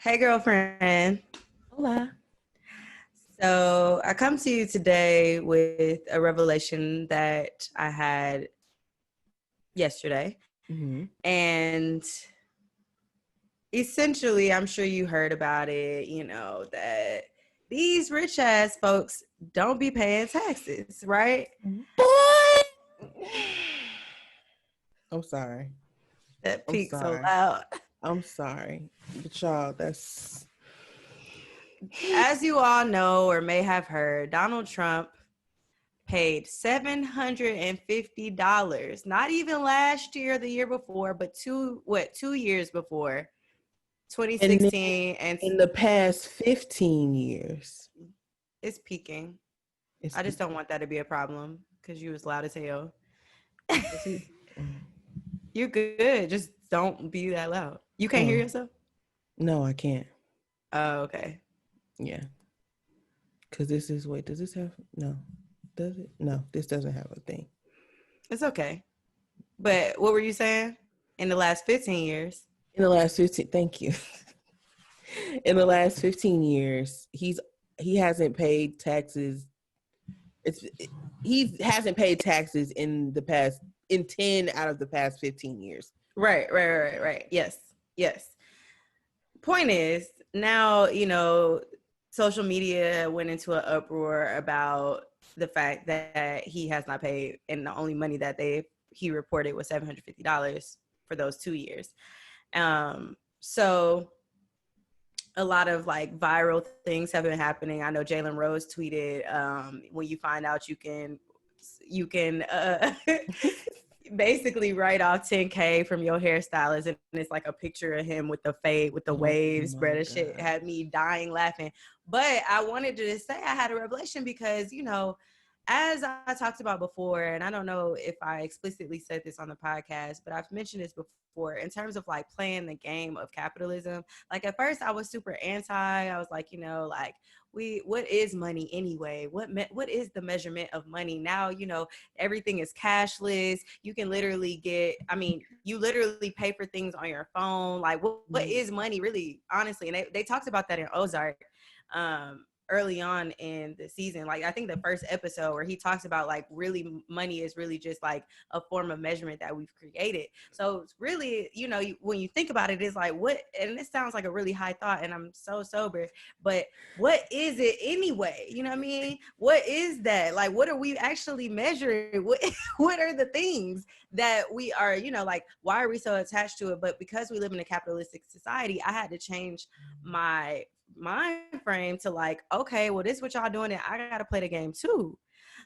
Hey, girlfriend. Hola. So I come to you today with a revelation that I had yesterday. Mm-hmm. And essentially, I'm sure you heard about it, that these rich ass folks don't be paying taxes, right? Boy! I'm sorry. That I'm peaked so sorry. loud. I'm sorry. But y'all, that's As you all know or may have heard, Donald Trump paid $750, not even last year, the year before, but 2 years before, and then 2016, and in the past 15 years. it's peaking. It's I just don't want that to be a problem because you was loud as hell. is he You're good. Just don't be that loud. You can't hear oh yourself? no, I can't. Oh, okay. Yeah. Cause this is does this have no. Does it? No, this doesn't have a thing. It's okay. But what were you saying? In the last 15 years? In the last 15, thank you. In the last 15 years, he hasn't paid taxes. It's he hasn't paid taxes in 10 out of the past 15 years. Right. Yes. Point is, now, social media went into an uproar about the fact that he has not paid, and the only money that he reported was $750 for those 2 years. So a lot of like viral things have been happening. I know Jalen Rose tweeted, when you find out you can basically write off 10K from your hairstylist, and it's like a picture of him with the fade with the Oh waves, my spread of shit, God. had me dying laughing. But I wanted to just say I had a revelation because, as I talked about before, and I don't know if I explicitly said this on the podcast, but I've mentioned this before in terms of like playing the game of capitalism. Like at first I was super anti. I was like, like what is money anyway? What is the measurement of money? Now, everything is cashless. You can literally you literally pay for things on your phone. Like what is money really, honestly? And they talked about that in Ozark. Early on in the season, like I think the first episode, where he talks about like really money is really just like a form of measurement that we've created. So it's really, when you think about it, it's like what, and this sounds like a really high thought, and I'm so sober, but what is it anyway? You know what I mean? What is that? Like, what are we actually measuring? What are the things that we are, like, why are we so attached to it? But because we live in a capitalistic society, I had to change my mind frame to like, okay, well, this is what y'all doing, and I gotta play the game too.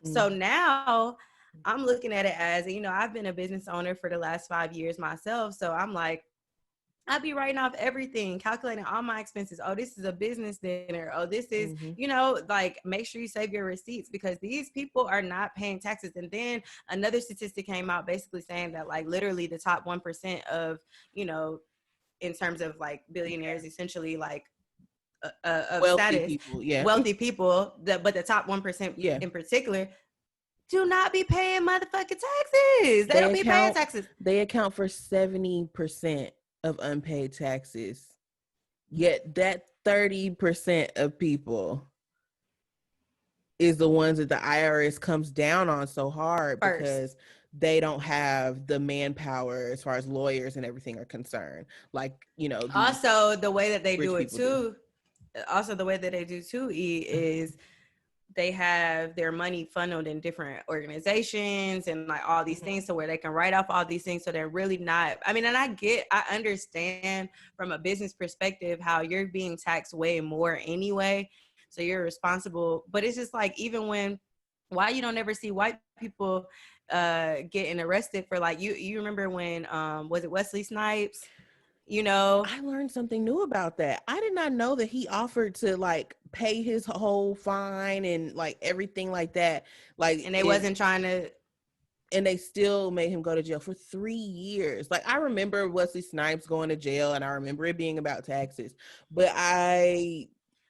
So now I'm looking at it as, I've been a business owner for the last 5 years myself. So I'm like, I'd be writing off everything, calculating all my expenses. Oh, this is a business dinner. Oh, this is, like, make sure you save your receipts, because these people are not paying taxes. And then another statistic came out basically saying that like literally the top 1% of, in terms of like billionaires, essentially like of Wealthy status, people, yeah. wealthy people, but the top 1% Yeah. in particular do not be paying motherfucking taxes. They They don't be paying account taxes. they account for 70% of unpaid taxes. Yet that 30% of people is the ones that the IRS comes down on so hard First. because they don't have the manpower as far as lawyers and everything are concerned. Like, Also, the way that they rich do it people do. too, is they have their money funneled in different organizations and like all these things, so where they can write off all these things. So they're really not, and I understand from a business perspective how you're being taxed way more anyway. So you're responsible, but it's just like, even why you don't ever see white people getting arrested for like, you remember when was it Wesley Snipes? I learned something new about that. I did not know that he offered to like pay his whole fine and like everything like that. Like, And they wasn't trying to. and they still made him go to jail for 3 years. Like, I remember Wesley Snipes going to jail, and I remember it being about taxes, but How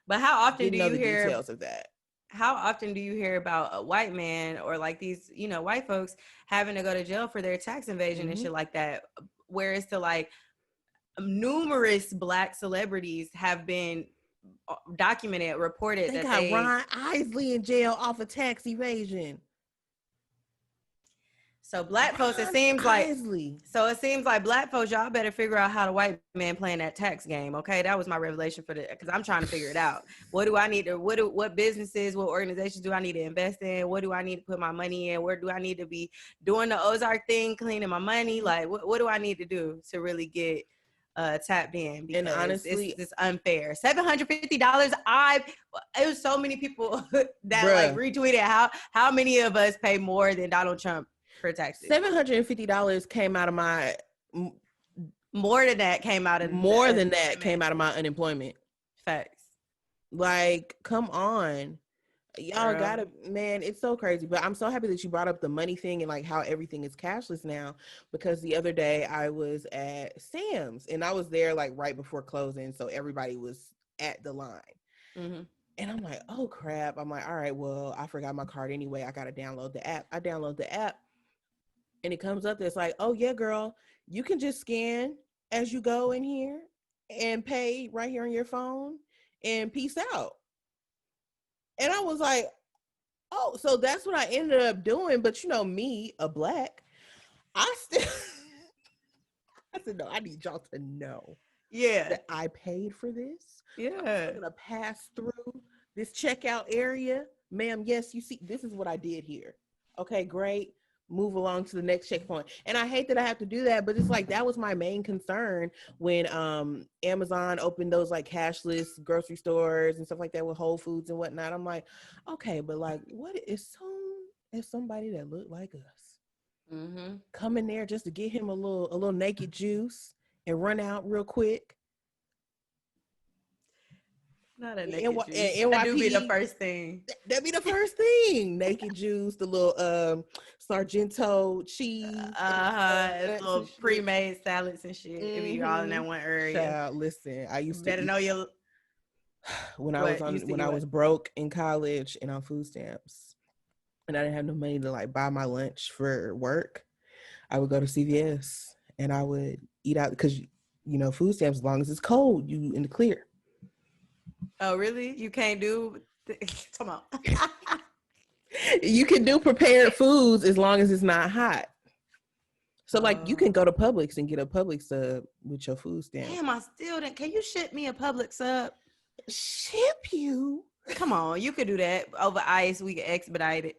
often didn't do know you the hear? details of that. How often do you hear about a white man or like these, white folks having to go to jail for their tax evasion and shit like that? Whereas to like, numerous Black celebrities have been documented, reported They that got Ron Isley in jail off of tax evasion. So Black folks, Ron Isley. it seems like Black folks, y'all better figure out how the white man playing that tax game. Okay, that was my revelation because I'm trying to figure it out. What do I need to? What businesses, what organizations do I need to invest in? What do I need to put my money in? Where do I need to be doing the Ozark thing, cleaning my money? Like, what do I need to do to really get tapped in? Because and honestly, it's unfair. $750. It was so many people that like retweeted how many of us pay more than Donald Trump for taxes. $750 came out of my more than that came out of my unemployment. Facts. Like, come on. Y'all gotta, man, it's so crazy. But I'm so happy that you brought up the money thing and like how everything is cashless now, because the other day I was at Sam's and I was there like right before closing, so everybody was at the line. Mm-hmm. And I'm like, oh crap. I'm like, all right, well, I forgot my card anyway. I gotta download the app. I download the app and it comes up that's like, oh yeah, girl, you can just scan as you go in here and pay right here on your phone and peace out. And I was like, oh, so that's what I ended up doing. But you know me, a Black, I said, no, I need y'all to know that I paid for this. I'm gonna pass through this checkout area. Ma'am, yes, you see, this is what I did here. Okay, great. Move along to the next checkpoint. And I hate that I have to do that, but it's like that was my main concern when Amazon opened those like cashless grocery stores and stuff like that with Whole Foods and whatnot. I'm like, okay, but like, what is somebody that looked like us come in there just to get him a little naked juice and run out real quick? Not a naked juice. That do be the first thing. That'd be the first thing. Naked juice, the little Sargento cheese, little pre-made salads and shit. It be all in that one area. Child, listen, I used to know your when I was broke in college and on food stamps, and I didn't have no money to like buy my lunch for work. I would go to CVS and I would eat out because you know food stamps, as long as it's cold, you in the clear. Oh, really? You can't do... Come on. You can do prepared foods as long as it's not hot. So, like, you can go to Publix and get a Publix sub with your food stamp. Damn, I still didn't... Can you ship me a Publix sub? Ship you? Come on, you could do that over ice. We can expedite it.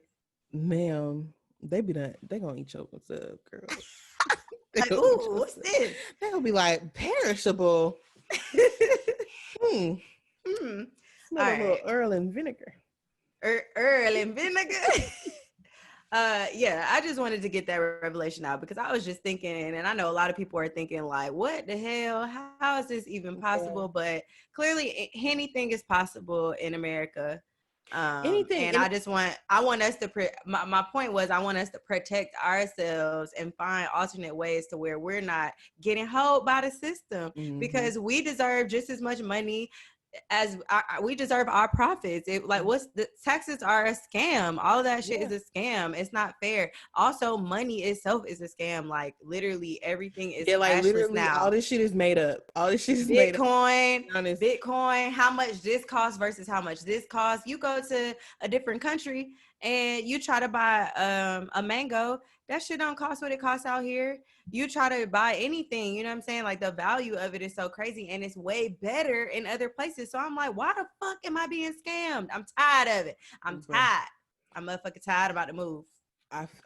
Ma'am, they gonna eat your sub, girl. Like, ooh, what's this? They gonna be like, perishable. Smell a little Earl and vinegar. Earl and vinegar. I just wanted to get that revelation out because I was just thinking, and I know a lot of people are thinking like, what the hell? How is this even possible? But clearly anything is possible in America. Anything. And I want us to, my point was, I want us to protect ourselves and find alternate ways to where we're not getting held by the system because we deserve just as much money as we deserve our profits. What's the taxes are a scam. All of that shit is a scam. It's not fair. Also, money itself is a scam. Like literally everything is cashless now. All this shit is made up. All this shit is Bitcoin, Bitcoin, how much this costs versus how much this costs. You go to a different country and you try to buy a mango, that shit don't cost what it costs out here. You try to buy anything, you know what I'm saying? Like the value of it is so crazy and it's way better in other places. So I'm like, why the fuck am I being scammed? I'm tired of it. I'm tired. I'm motherfucking tired about the move.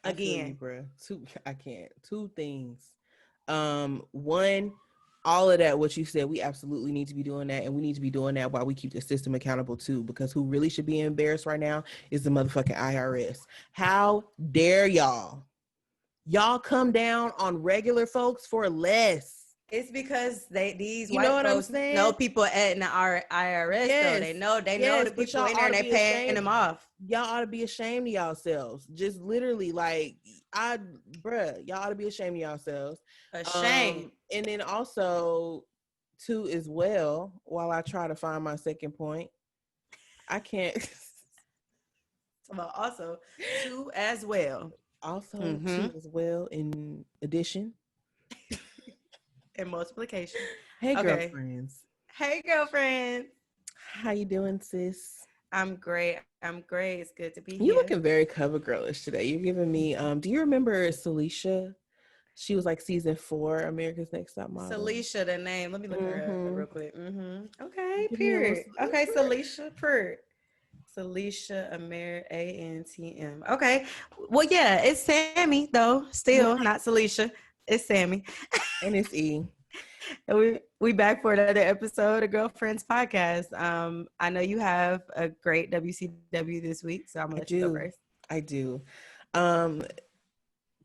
Again, bro. I can't. Two things. One, all of that, what you said, we absolutely need to be doing that. And we need to be doing that while we keep the system accountable too, because who really should be embarrassed right now is the motherfucking IRS. How dare y'all? Y'all come down on regular folks for less. It's because these white folks know people at the IRS, so they know the people in there and they paying them off. Y'all ought to be ashamed of yourselves. Just literally, like, y'all ought to be ashamed of yourselves. Ashamed. And then also, too, as well, while I try to find my second point, I can't. Well, also, too, as well. Also, too, as well, in addition. And multiplication. Hey, Okay. girlfriends. Hey, girlfriend. How you doing, sis? I'm great. I'm great. It's good to be You here. looking very cover girlish today. You're giving me do you remember Celicia? She was like season 4 America's Next Top Model. Celicia, the name. Let me look her up real Mm-hmm. quick. Okay, Give me a little period. Okay, Celicia. Celicia, period. Celicia ANTM. Okay. Well, yeah, it's Sammy though. Still Right. not Celicia. It's Sammy. And it's E. And we back for another episode of Girlfriends podcast. I know you have a great WCW this week, so I'm gonna let I you go first. do. I do. Um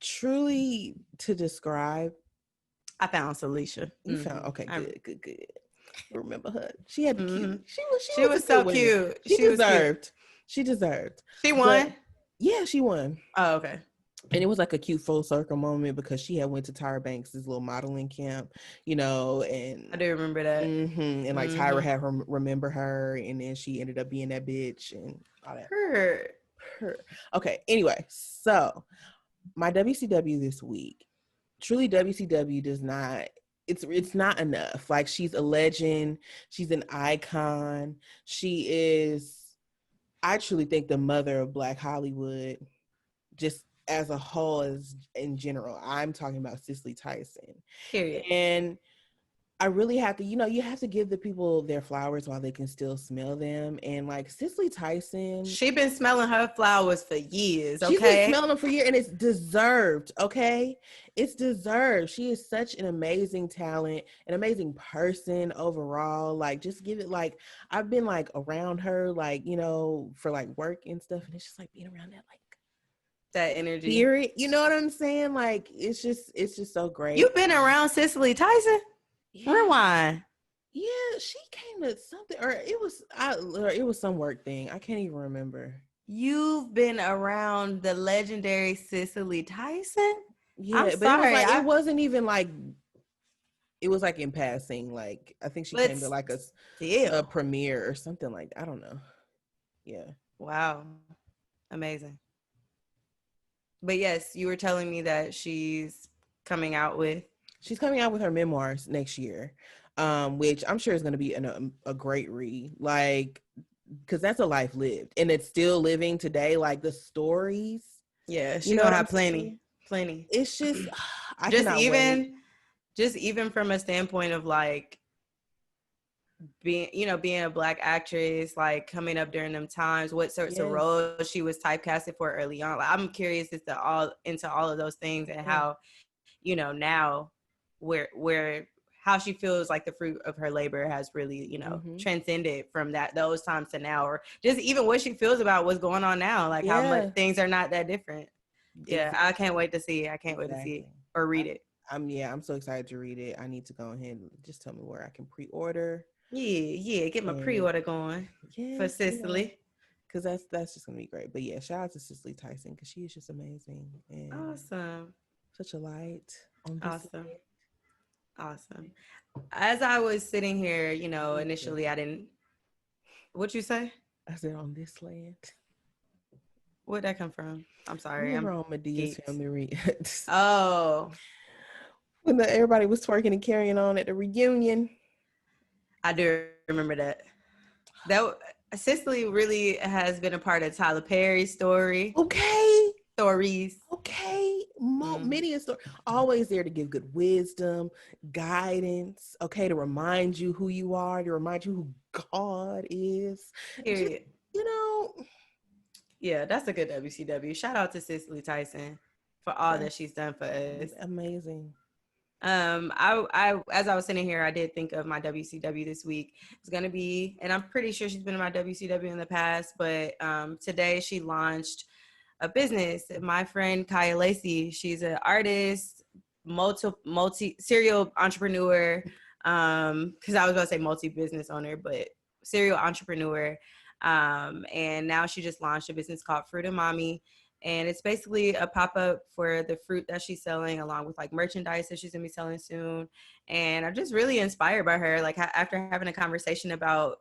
Truly to describe, I found Celicia. you found okay, I'm. good, good, good. Remember her. She had the Mm-hmm. cute. She She was a was good so winner. cute. She She was cute. deserved. She deserved. She But won. yeah, she won. Oh, okay. And it was like a cute full circle moment because she had went to Tyra Banks' little modeling camp, I and do remember that. and like Tyra Mm-hmm. had her remember her, and then she ended up being that bitch and all that. Her. Okay, anyway, so my WCW this week, truly WCW does not. It's not enough. Like, she's a legend. She's an icon. She is. I truly think the mother of Black Hollywood, just as a whole, as in general. I'm talking about Cicely Tyson. Period. And I really have to, you have to give the people their flowers while they can still smell them. And like Cicely Tyson, She been smelling her flowers for years. she's been Okay. smelling them for years, and it's deserved. Okay, it's deserved. She is such an amazing talent, an amazing person overall. Like, just give it, like, I've been like around her, like, for like work and stuff, and it's just like being around that like That energy. spirit. You know what I'm saying? Like, it's just so great. You've been around Cicely Tyson? Yeah. Rewind. Yeah, she came to something, or it was some work thing. I can't even remember. You've been around the legendary Cicely Tyson? I'm Yeah, but it was sorry. like, it wasn't even like, it was like in passing. Like, I think she But came to like a still. premiere or something like that. I don't know. Yeah. Wow. Amazing. But yes, you were telling me that she's coming out with. She's coming out with her memoirs next year, which I'm sure is going to be a great read. Like, because that's a life lived, and it's still living today. Like, the stories, Yeah, you she know gonna what I'm have saying? plenty. It's just, I Just cannot wait. even from a standpoint of like being a Black actress, like coming up during them times, what sorts of Yes. roles she was typecasted for early on. Like, I'm curious as to all of those things, and Yeah. how, now where how she feels like the fruit of her labor has really, transcended from those times to now, or just even what she feels about what's going on now, like how much Yeah. things are not that different. Yeah, I can't wait to see it. I can't wait to see it Exactly. or read it. I'm so excited to read it. I need to go ahead and just tell me where I can pre-order. Yeah, get my And pre-order going for yes, Cicely. because that's just gonna be great. But yeah, shout out to Cicely Tyson because she is just amazing and Awesome. such a light on this Awesome. land. Awesome. As I was sitting here, Neither. initially I didn't. What you say? I said on this land. Where'd that come from? I'm sorry. Remember I'm on Medea's geeked. family Oh, when everybody was twerking and carrying on at the reunion. I do remember that. That Cicely really has been a part of Tyler Perry's Okay. stories. Okay, Mm. many a story, always there to give good wisdom, guidance. Okay, to remind you who you are, to remind you who God is. Just, Period. you know, Yeah, that's a good WCW. Shout out to Cicely Tyson for all that she's done for us. amazing. I as I was sitting here, I did think of my WCW this week. It's gonna be, and I'm pretty sure she's been in my WCW in the past, but today she launched a business. My friend Kaya Lacey, she's an artist, multi serial entrepreneur. Because I was about to say multi business owner, but serial entrepreneur. And now she just launched a business called Fruit and Mommy, and it's basically a pop-up for the fruit that she's selling, along with like merchandise that she's gonna be selling soon. And I'm just really inspired by her, like after having a conversation about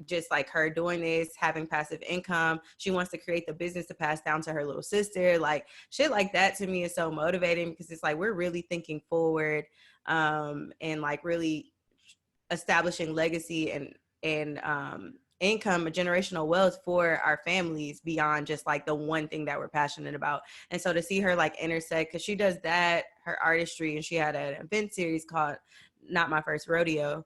just like her doing this, having passive income. She wants to create the business to pass down to her little sister. Like shit like that to me is so motivating, because it's like we're really thinking forward, and like really establishing legacy and income, generational wealth for our families beyond just like the one thing that we're passionate about. And so to see her like intersect, because she does that, her artistry, and she had an event series called Not My First Rodeo,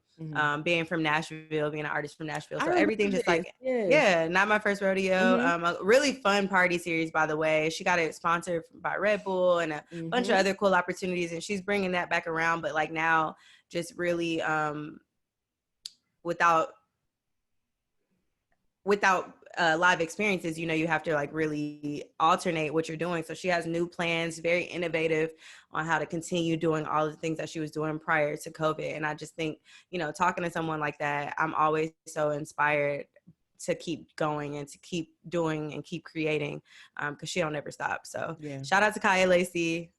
being from Nashville, being an artist from Nashville. I So remember everything just this. like, Yes. yeah, Not My First Rodeo. A really fun party series, by the way. She got it sponsored by Red Bull and a bunch of other cool opportunities. And she's bringing that back around, but like now just really without live experiences, you know, you have to like really alternate what you're doing. So she has new plans, very innovative on how to continue doing all the things that she was doing prior to COVID. And I just think, you know, talking to someone like that, I'm always so inspired to keep going and to keep doing and keep creating, because she don't ever stop. So shout out to Kaya Lacey.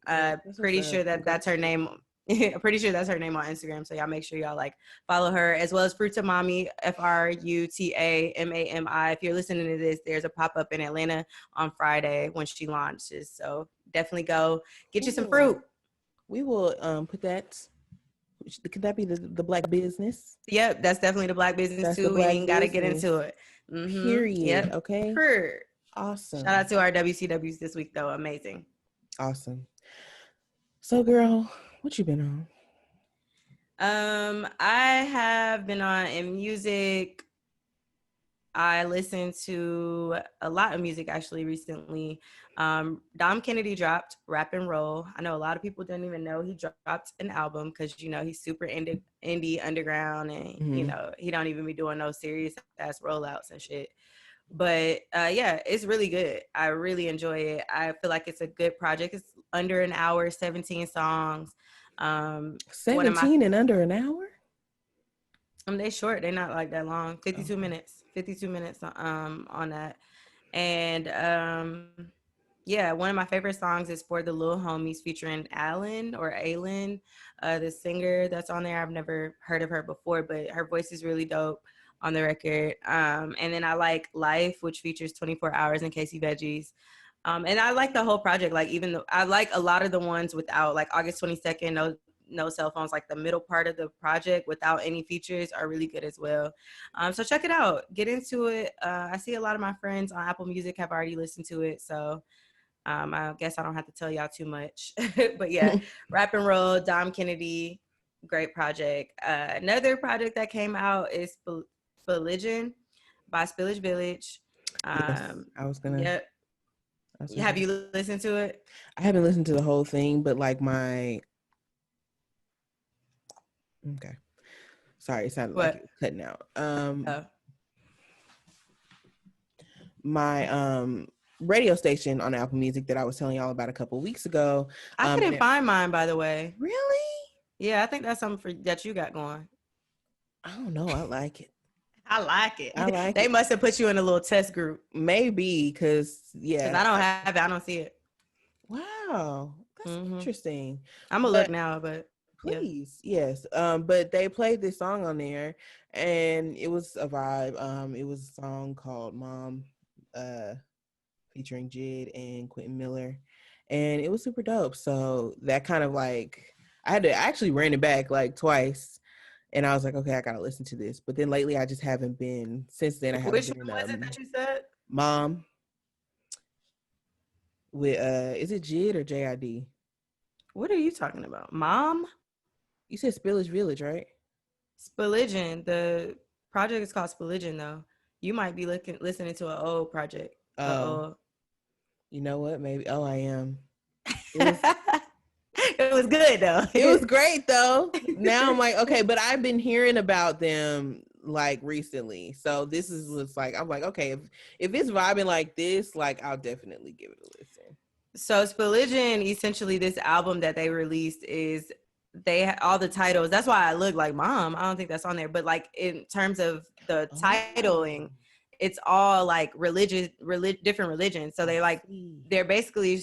Pretty sure that that's her name. I'm pretty sure that's her name on Instagram. So y'all make sure y'all like follow her, as well as Fruta Mami, FRUTAMAMI. If you're listening to this, there's a pop-up in Atlanta on Friday when she launches. So definitely go get you some fruit. We will put that. Could that be the Black business? Yep, that's definitely the Black business that's too. We ain't got to get into it. Period. Yep. Okay. Awesome. Shout out to our WCWs this week though. Amazing. Awesome. So girl, what you been on? I have been on in music. I listened to a lot of music actually recently. Dom Kennedy dropped Rap and Roll. I know a lot of people don't even know he dropped an album because, you know, he's super indie underground and, you know, he don't even be doing no serious ass rollouts and shit. But yeah, it's really good. I really enjoy it. I feel like it's a good project. It's under an hour, 17 songs. 17 and under an hour? They short. They're not like that long. 52 minutes. 52 minutes on that. And yeah, one of my favorite songs is For the Little Homies featuring Alan, the singer that's on there. I've never heard of her before, but her voice is really dope on the record. And then I like Life, which features 24 Hours and Casey Veggies. And I like the whole project. Like even though I like a lot of the ones without, like August 22nd, no cell phones, like the middle part of the project without any features are really good as well. So check it out, get into it. I see a lot of my friends on Apple Music have already listened to it. So I guess I don't have to tell y'all too much, but yeah, Rap and Roll, Dom Kennedy, great project. Another project that came out is Spillage by Spillage Village. Yes, I was gonna. Yep. Have you listened to it? I haven't listened to the whole thing, but like okay. Sorry, it sounded like it was cutting out. My radio station on Apple Music that I was telling y'all about a couple weeks ago. I couldn't find mine, by the way. Really? Yeah, I think that's something that you got going. I don't know. I like it. I like it. They must have put you in a little test group. Maybe, because I don't have it. I don't see it. Wow. That's interesting. I'm going to look now, but please. Yeah. Yes. But they played this song on there and it was a vibe. It was a song called Mom, featuring Jid and Quentin Miller. And it was super dope. So that kind of like, I actually ran it back like twice. And I was like, okay, I gotta listen to this. But then lately, I just haven't been. Since then, I haven't Which been. Which one was it that you said? Mom. With is it Jid or JID? What are you talking about? Mom? You said Spillage Village, right? Spillage. The project is called Spillage, though. You might be listening to an old project. Oh. You know what? Maybe. Oh, I am. It was good though. It was great though. Now I'm like, okay, but I've been hearing about them like recently. So this is what's like, I'm like, okay, if it's vibing like this, like I'll definitely give it a listen. So Spillage, essentially this album that they released is all the titles. That's why I look like Mom. I don't think that's on there, but like in terms of the titling, it's all like different religions. So they're basically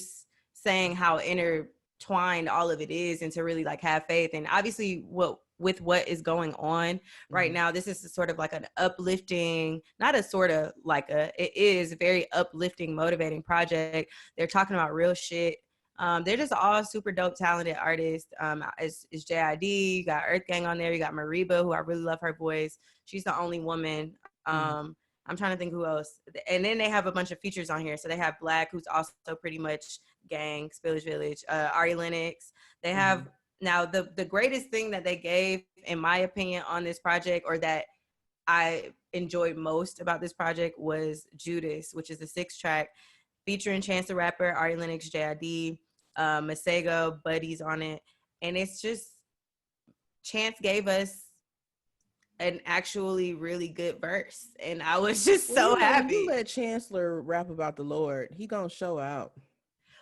saying how intertwined all of it is, and to really like have faith. And obviously with what is going on right now, this is sort of like an uplifting, it is very uplifting, motivating project. They're talking about real shit. They're just all super dope, talented artists. It's JID, you got Earth Gang on there, you got Mariba, who I really love her voice. She's the only woman. I'm trying to think who else. And then they have a bunch of features on here. So they have Black, who's also pretty much gang, Spillage Village, Ari Lennox. They have now the greatest thing that they gave, in my opinion, on this project, or that I enjoyed most about this project, was Judas, which is the 6th track featuring Chance the Rapper, Ari Lennox, JID, Masego, Buddy's on it. And it's just, Chance gave us an actually really good verse. And I was just so happy. You let Chancellor rap about the Lord, he gonna show out.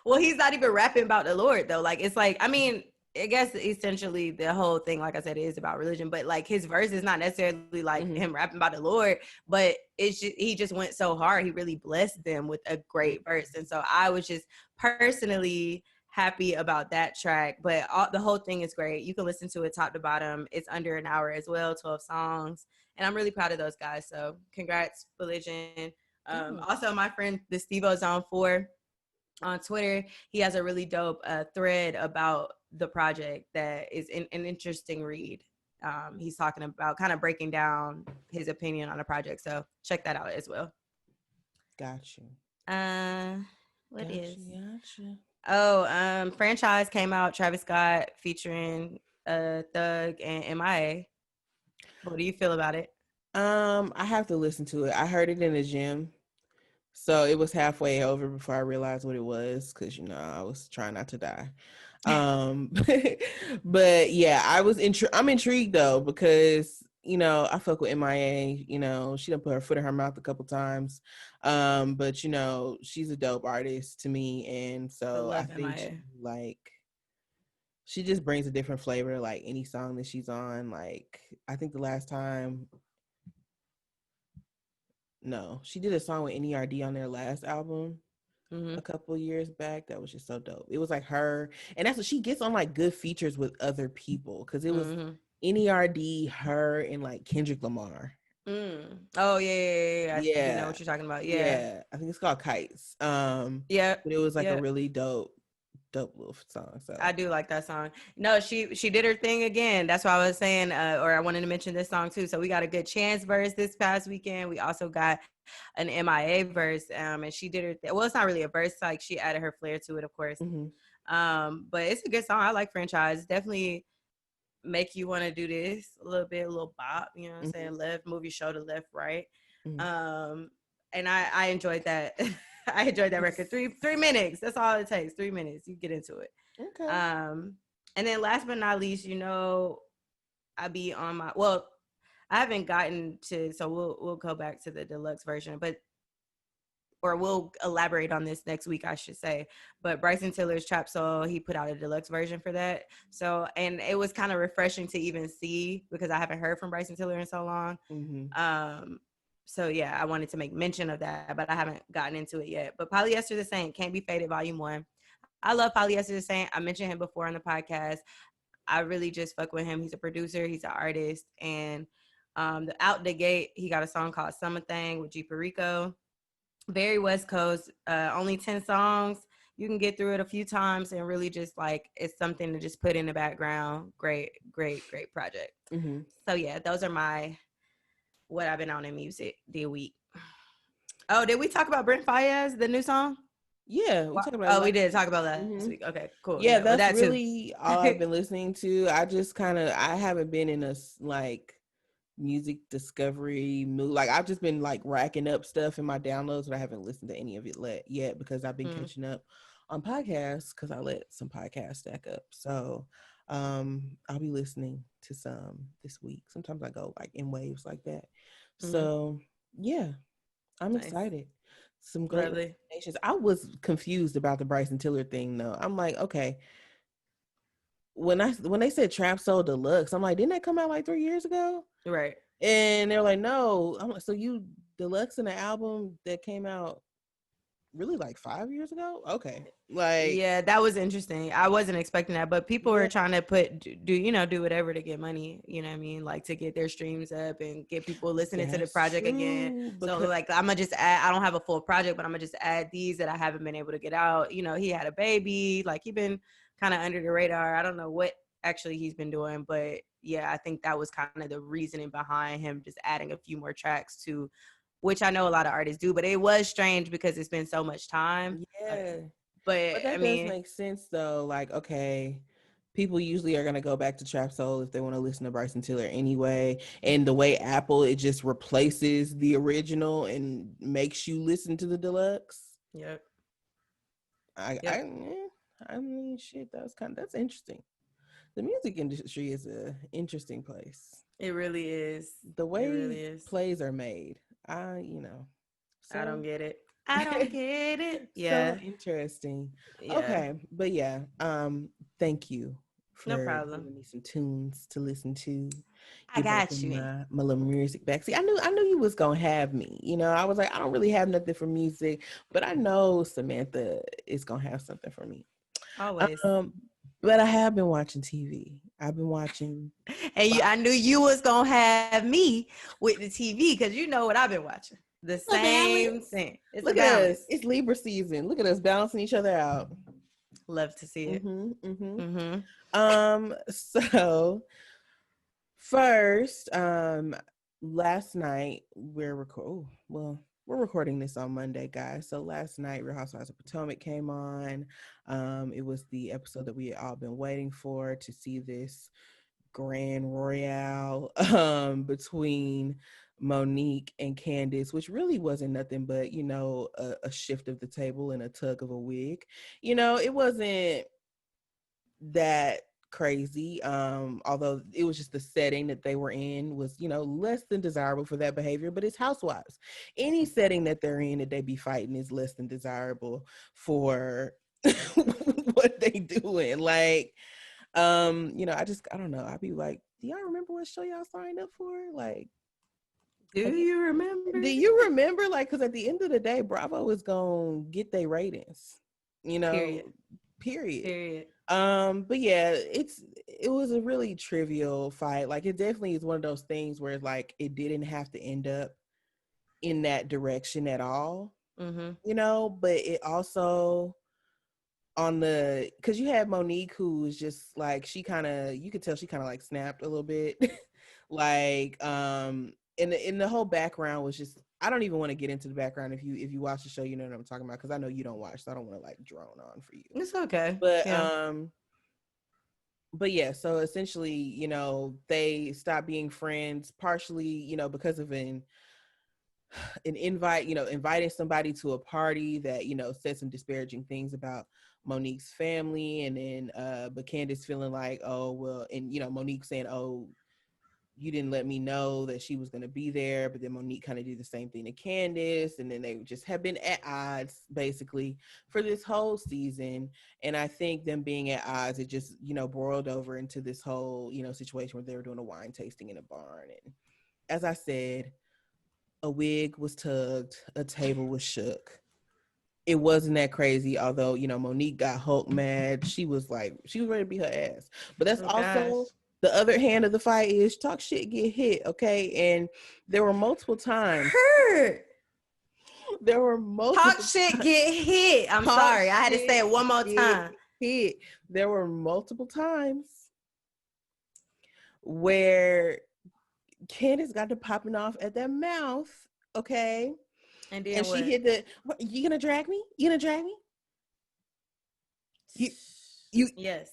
Well, he's not even rapping about the Lord, though. Like, it's like, I mean, I guess essentially the whole thing, like I said, is about religion, but like his verse is not necessarily like him rapping about the Lord, but it's just, he just went so hard. He really blessed them with a great verse. And so I was just personally happy about that track, but the whole thing is great. You can listen to it top to bottom. It's under an hour as well, 12 songs. And I'm really proud of those guys. So congrats, Religion. Also, my friend, the Steve-O Zone 4 on Twitter, he has a really dope thread about the project that is an interesting read. He's talking about kind of breaking down his opinion on the project. So check that out as well. Gotcha. Gotcha. Oh, Franchise came out, Travis Scott featuring Thug and MIA. What do you feel about it? I have to listen to it. I heard it in the gym. So it was halfway over before I realized what it was, because I was trying not to die. But yeah, I'm intrigued though, because I fuck with MIA. She done put her foot in her mouth a couple times, but she's a dope artist to me, and so I think she just brings a different flavor, like any song that she's on. Like, I think the last time. No, she did a song with NERD on their last album a couple years back. That was just so dope. It was like her, and that's what she gets on, like good features with other people, because it was NERD, her, and like Kendrick Lamar. Oh yeah. I do know what you're talking about. Yeah. I think it's called Kites. Yeah, but it was like a really dope little song. So I do like that song. No, she did her thing again. That's why I was saying, or I wanted to mention this song too. So we got a good Chance verse this past weekend. We also got an MIA verse, and she did her. Well, it's not really a verse. Like, she added her flair to it, of course. But it's a good song. I like Franchise. Definitely make you want to do this a little bop. You know what I'm saying? Left, move your shoulder left, right. And I enjoyed that. I enjoyed that record. 3 minutes. That's all it takes. 3 minutes. You get into it. Okay. And then last but not least, I be on my, well, I haven't gotten to, so we'll go back to the deluxe version, or we'll elaborate on this next week, I should say. But Bryson Tiller's Trap Soul, he put out a deluxe version for that. So, and it was kind of refreshing to even see, because I haven't heard from Bryson Tiller in so long. So yeah, I wanted to make mention of that, but I haven't gotten into it yet. But Polyester the Saint, Can't Be Faded, Volume 1. I love Polyester the Saint. I mentioned him before on the podcast. I really just fuck with him. He's a producer. He's an artist. And out the gate, he got a song called Summer Thing with G Perico. Very West Coast. Only 10 songs. You can get through it a few times and really just like, it's something to just put in the background. Great project. So yeah, those are what I've been on in music the week. Oh, did we talk about Brent Faiyaz, the new song? Yeah, we talked about. We did talk about that this week. Okay, cool. Yeah, that's really all I've been listening to. I haven't been in a like music discovery mood. Like, I've just been like racking up stuff in my downloads, but I haven't listened to any of it yet, because I've been catching up on podcasts, because I let some podcasts stack up. So I'll be listening to some this week. Sometimes I go like in waves like that. So yeah, I'm excited. Some great recommendations. I was confused about the Bryson Tiller thing though. I'm like, okay, when they said Trap Soul Deluxe, I'm like, didn't that come out like 3 years ago? Right. And they're like, no. I'm like, so you deluxe in an album that came out really like 5 years ago. Okay, like Yeah, that was interesting. I wasn't expecting that, but people were yeah, trying to do whatever to get money. You know what I mean? Like to get their streams up and get people listening to the that's project again. true So because like I'm gonna just add. I don't have a full project, but I'm gonna just add these that I haven't been able to get out. You know, he had a baby. Like he been kind of under the radar. I don't know what actually he's been doing, but yeah, I think that was kind of the reasoning behind him just adding a few more tracks to, which I know a lot of artists do. But it was strange because it's been so much time. yeah. But But I that does mean, make sense though. Like, okay, people usually are gonna go back to Trap Soul if they want to listen to Bryson Tiller anyway. And the way Apple it just replaces the original and makes you listen to the deluxe. yep, I I yep. eh, I mean shit, that's interesting. The music industry is a interesting place. It really is. The It way really is. plays are made, you know, I don't so get it. I don't get it. so Yeah, interesting. yeah. Okay, but yeah, thank you No for problem. giving me some tunes to listen to. I Get back got in you. my little music back. See, I knew you was gonna have me. You know, I was like, I don't really have nothing for music, but I know Samantha is gonna have something for me. Always. Um, but I have been watching TV. I've been watching. And I knew you was gonna have me with the TV because you know what I've been watching. The A same balance. thing. It's a Look at us. balance. It's Libra season. Look at us balancing each other out. Love to see it. Mm-hmm. Mm-hmm. So first, last night we're recording this on Monday, guys. So last night, Real Housewives of Potomac came on. It was the episode that we had all been waiting for to see this grand royale between Monique and Candace, which really wasn't nothing but, you know, a shift of the table and a tug of a wig. You know, it wasn't that crazy, although it was just the setting that they were in was, you know, less than desirable for that behavior. But it's housewives, any setting that they're in that they be fighting is less than desirable for what they doing. Like, you know, I don't know, I'd be like, do y'all remember what show y'all signed up for? Like, Do you remember? do you remember, like, because at the end of the day, Bravo is gonna get their ratings, you know, Period. period. Period. But yeah, it was a really trivial fight. Like, it definitely is one of those things where like it didn't have to end up in that direction at all, Mm-hmm. you know. But it also on the because you had Monique who was just like you could tell she kind of like snapped a little bit, like and the whole background was just I don't even want to get into the background. If you watch the show, you know what I'm talking about because I know you don't watch, so I don't want to like drone on for you. It's okay. But Yeah. but yeah, so essentially, you know, they stopped being friends partially, you know, because of an invite, you know, inviting somebody to a party that, you know, said some disparaging things about Monique's family. And then but Candace feeling like, oh well, and you know, Monique saying, oh, you didn't let me know that she was going to be there. But then Monique kind of did the same thing to Candace, and then they just have been at odds basically for this whole season. And I think them being at odds, it just, you know, boiled over into this whole, you know, situation where they were doing a wine tasting in a barn. And as I said, a wig was tugged, a table was shook. It wasn't that crazy, although, you know, Monique got Hulk mad. She was ready to beat her ass. But that's Oh gosh. also the other hand of the fight is talk shit, get hit, okay? And there were multiple times. Hurt. There were Talk multiple shit, times. get hit. I'm Talk sorry. I had to say shit, it one more get time. hit. There were multiple times where Candace got to popping off at that mouth, okay? And then And she what? hit you gonna drag me? You gonna drag me? You you Yes.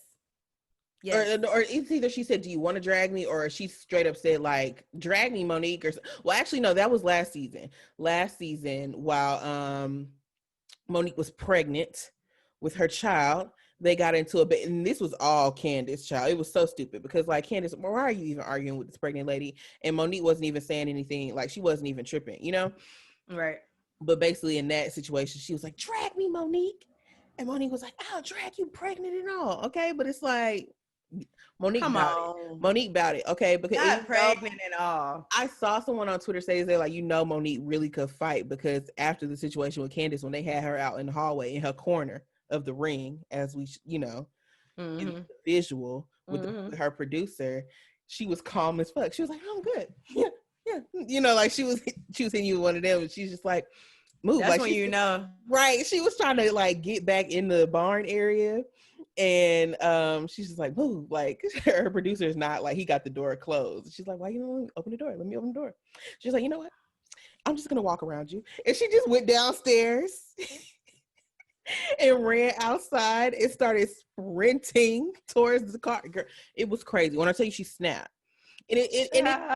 or Yes. or it's either she said, do you want to drag me? Or she straight up said, like, drag me, Monique. Or well, actually, no, that was last season. Last season, while Monique was pregnant with her child, they got into a bit, and this was all Candace, child. It was so stupid because, like, Candace, well, why are you even arguing with this pregnant lady? And Monique wasn't even saying anything, like, she wasn't even tripping, you know? Right. But basically, in that situation, she was like, drag me, Monique. And Monique was like, I'll drag you pregnant and all. Okay. But it's like, Monique Come about it. on. Monique about it. Okay, because Not pregnant at all. I saw someone on Twitter say they're like, Monique really could fight, because after the situation with Candace, when they had her out in the hallway in her corner of the ring, as we, in the visual with her producer, she was calm as fuck. She was like, "Oh, I'm good." Yeah. Like she was hitting you with one of them, and she's just like, move. That's Like when you know. right. She was trying to like get back in the barn area. And she's just like, move. Like her producer is not like, he got the door closed. She's like, why you don't open the door? Let me open the door. She's like, you know what? I'm just gonna walk around you. And she just went downstairs and ran outside and started sprinting towards the car. Girl, it was crazy. When I tell you, she snapped. And it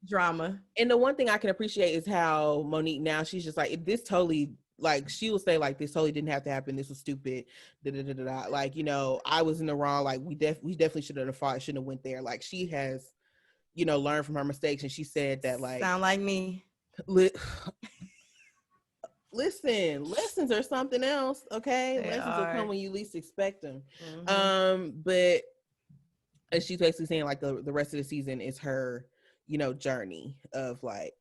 drama. And the one thing I can appreciate is how Monique now, she's just like, this totally, like, she will say like, this totally didn't have to happen. This was stupid. Like, I was in the wrong. Like, we definitely should have fought. Shouldn't have went there. Like, she has, learned from her mistakes. And she said that, like, sound like me. Listen, lessons are something else. Okay. Lessons will come when you least expect them. But she's basically saying like the rest of the season is her, journey of like,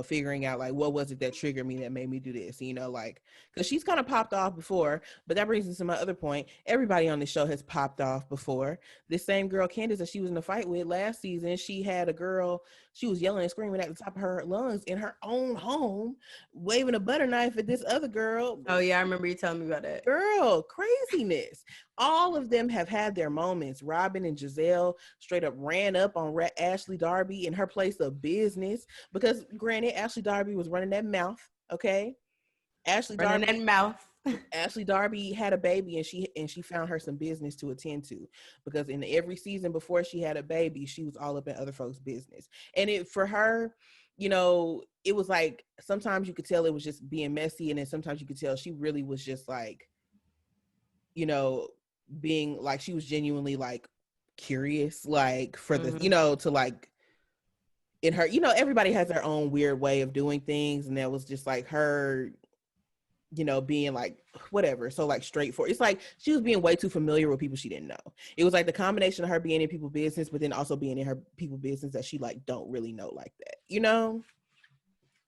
figuring out like, what was it that triggered me that made me do this, like, because she's kind of popped off before. But that brings us to my other point. Everybody on the show has popped off before. This same girl, Candace, that she was in a fight with last season, she had a girl, she was yelling and screaming at the top of her lungs in her own home, waving a butter knife at this other girl. Oh yeah, I remember you telling me about that. Girl, craziness. All of them have had their moments. Robin and Giselle straight up ran up on Ashley Darby in her place of business, because granted, Ashley Darby was running that mouth. Okay, Ashley Darby had a baby, and she found her some business to attend to, because in every season before she had a baby, she was all up in other folks' business. And it, for her, it was like, sometimes you could tell it was just being messy, and then sometimes you could tell she really was just like, being like, she was genuinely like curious, like for the, to like, in her, everybody has their own weird way of doing things. And that was just like her, being like, whatever. So like straightforward. It's like she was being way too familiar with people she didn't know. It was like the combination of her being in people's business, but then also being in her people business that she like don't really know like that.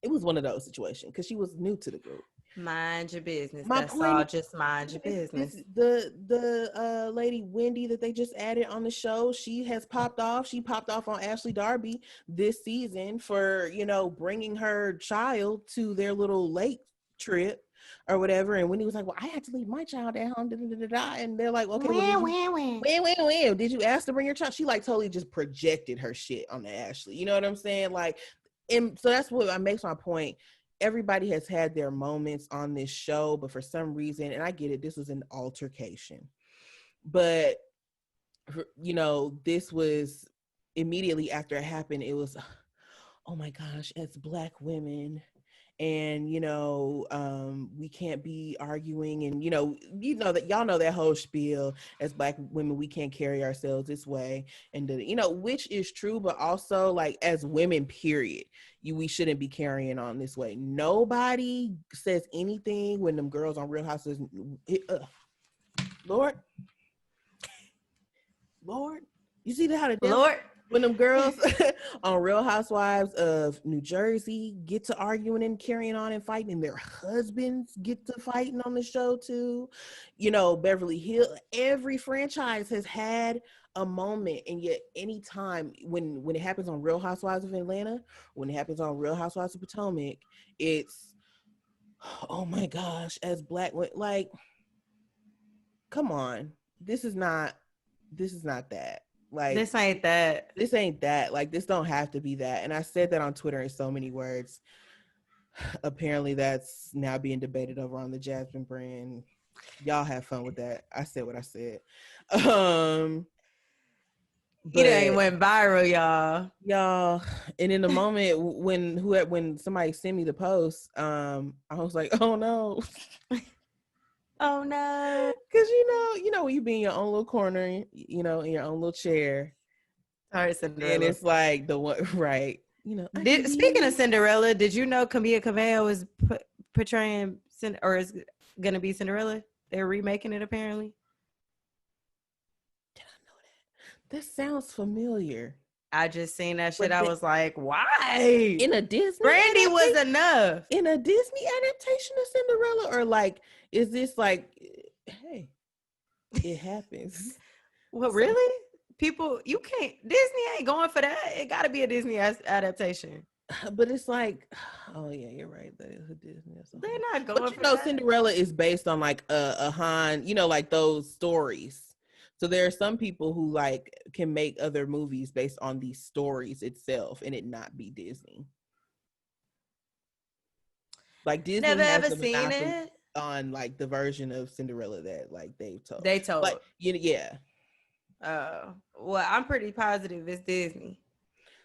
It was one of those situations because she was new to the group. Mind your business. That's all. Just mind your business. The lady Wendy that they just added on the show, she has popped off. She popped off on Ashley Darby this season for, bringing her child to their little lake trip or whatever. And Wendy was like, well, I had to leave my child at home. And they're like, okay, when did you ask to bring your child? She like totally just projected her shit on the Ashley. You know what I'm saying? Like, and so that's what makes my point. Everybody has had their moments on this show, but for some reason, and I get it, this was an altercation, but this was immediately after it happened. It was, oh my gosh, as Black women, and we can't be arguing, and that y'all know that whole spiel, as Black women we can't carry ourselves this way, and which is true, but also like as women, period, we shouldn't be carrying on this way. Nobody says anything when them girls on Real Housewives, Lord, you see how the devil, Lord, when them girls on Real Housewives of New Jersey get to arguing and carrying on and fighting, and their husbands get to fighting on the show too. Beverly Hills, every franchise has had a moment, and yet anytime when it happens on Real Housewives of Atlanta, when it happens on Real Housewives of Potomac, it's, oh my gosh, as Black, like, come on, this is not that. Like, this ain't that. Like, this don't have to be that. And I said that on Twitter in so many words. Apparently that's now being debated over on the Jasmine brand. Y'all have fun with that. I said what I said. But it ain't went viral, y'all. And in the moment when somebody sent me the post, I was like, oh no. Oh no. Because when you be in your own little corner, in your own little chair. Sorry, Cinderella. And it's like the one, right? Speaking of Cinderella, did you know Camila Cabello is portraying or is gonna be Cinderella? They're remaking it apparently. That sounds familiar. I just seen that shit. But I was like, why? in a Disney Brandy was adaptation, enough. in a Disney adaptation of Cinderella, or like, is this like, hey, it happens? Well, So, really? People, you can't. Disney ain't going for that. It got to be a Disney adaptation. but it's like, oh yeah, you're right. That is a Disney. They're not But going you for know, that. Cinderella is based on like a Han, you know, like those stories. So there are some people who like can make other movies based on these stories itself and it not be Disney. Like Never Disney has ever the seen monopoly it. on like the version of Cinderella that like they've told. They Like, told. you know, yeah. Well, I'm pretty positive it's Disney.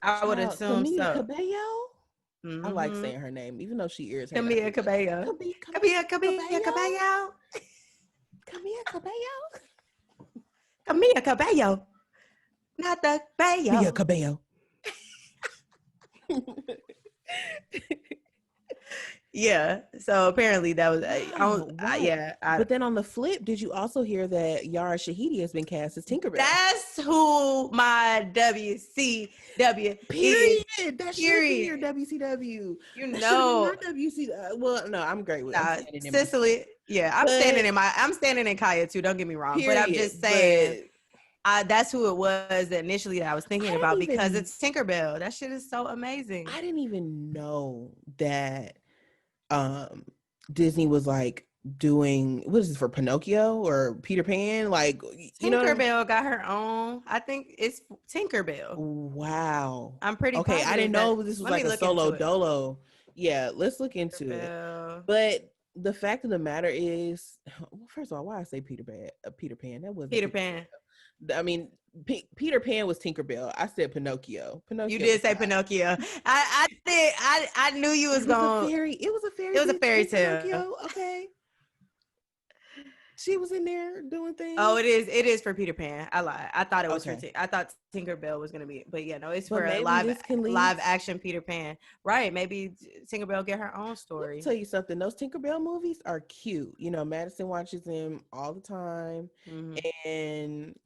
I would Child, assume Camila so. Cabello. I like Mm-hmm. saying her name, even though she irritated. I Camilla still be like, Cabello. Camilla Cabello, Cabello. Camila Cabello, Camilla Cabello. Not the Camila Bayo. Cabello. Yeah. So apparently that was, Wow, wow. yeah. But then on the flip, did you also hear that Yara Shahidi has been cast as Tinkerbell? That's who my WCW is. Period. That should be Period. your WCW. You That should have been know, your WCW. Well, no, I'm great with. I'm nah, standing in my. Cicely. Yeah, But I'm standing in Kaya too. Don't get me wrong, but I'm period. just saying, But that's who it was initially that I was I thinking about didn't because even. it's Tinkerbell. That shit is so amazing. I didn't even know that um Disney was like doing what is this for Pinocchio or Peter Pan? Like, you know what I mean? Tinkerbell got her own. I think it's Tinkerbell. Wow. I'm pretty Okay, I didn't positive know that. this was Let me like a look solo into it. dolo. Yeah, let's look into it. Tinkerbell. But the fact of the matter is, well, first of all, why I say Peter Pan? Peter Pan. That wasn't Peter Peter Pan. Pan. I mean, Peter Pan was Tinkerbell. I said Pinocchio. You Pinocchio did was say fine. Pinocchio. I did. I knew you was It was a going. fairy. It was a fairy It was a bitch fairy in tale. Pinocchio. Okay, she was in there doing Oh, things. it is. It is for Peter Pan. I lied. I thought it was for. Okay, I thought Tinkerbell was gonna be, but yeah, no, it's but for a maybe this can lead. live action Peter Pan. Right? Maybe Tinkerbell get her own Let me story. tell you something. Those Tinkerbell movies are cute. You know, Madison watches them all the time, Mm-hmm. and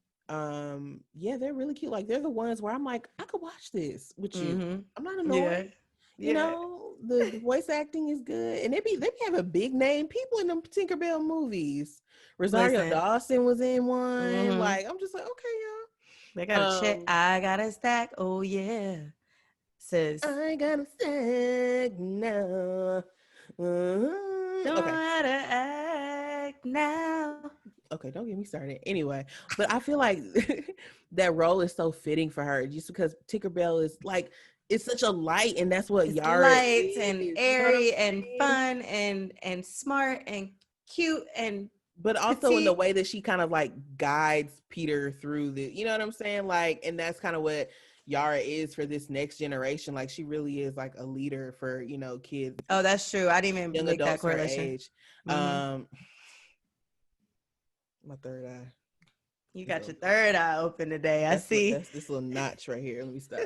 yeah, they're really cute. Like they're the ones where I'm like, I could watch this with you. I'm not Mm-hmm. Yeah. annoyed. You Yeah. know, the voice acting is good, and they be having big name people in them Tinkerbell movies. Rosario Listen. Dawson was in one. Mm-hmm. Like I'm just like, okay, They got a y'all. check. I got a stack. Oh yeah. Says I gotta say now. don't know Okay, how to act now. okay, don't get me started. Anyway, but I feel like that role is so fitting for her just because Tinkerbell is like it's such a light, and that's what It's Yara light and is. You know what I'm airy and saying? fun and smart and cute and But also in the petite. way that she kind of like guides Peter through the, you know what I'm saying? Like, and that's kind of what Yara is for this next generation. Like, she really is like a leader for, you know, kids, Oh, that's true. I didn't even young make that adults her correlation. age. Mm-hmm. My third eye. You This got your little, third eye open today. I see. that's this little notch right here. Let me stop.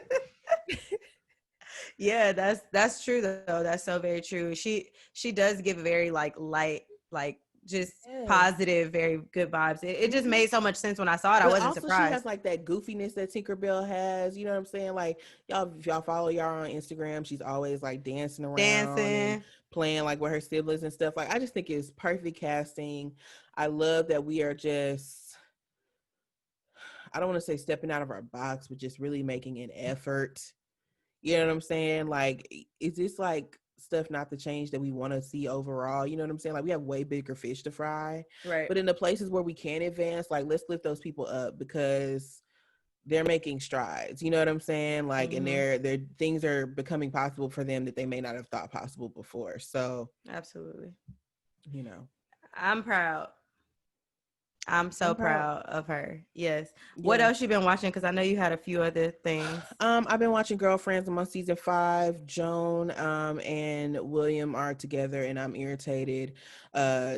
Yeah, that's true though. That's so very true. She does give a very like light, like just Yes. positive, very good vibes. It just Mhm. made so much sense when I saw it. I But wasn't also she has surprised. like that goofiness that Tinkerbell has. You know what I'm saying? Like y'all, if y'all follow y'all on Instagram, she's always like dancing around and Dancing. playing like with her siblings and stuff. Like I just think it's perfect casting. I love that we are just, I don't want to say stepping out of our box, but just really making an effort. You know what I'm saying? Like, is this like stuff not the change that we want to see overall? You know what I'm saying? Like, we have way bigger fish to fry. Right. But in the places where we can advance, like, let's lift those people up because they're making strides. You know what I'm saying? Like, and their things are becoming possible for them that they may not have thought possible before. So, Absolutely. you know, I'm proud. I'm so I'm proud. proud of her. Yes. What Yeah. else you been watching? Because I know you had a few other things. I've been watching Girlfriends. I'm on season 5. Joan and William are together, and I'm irritated.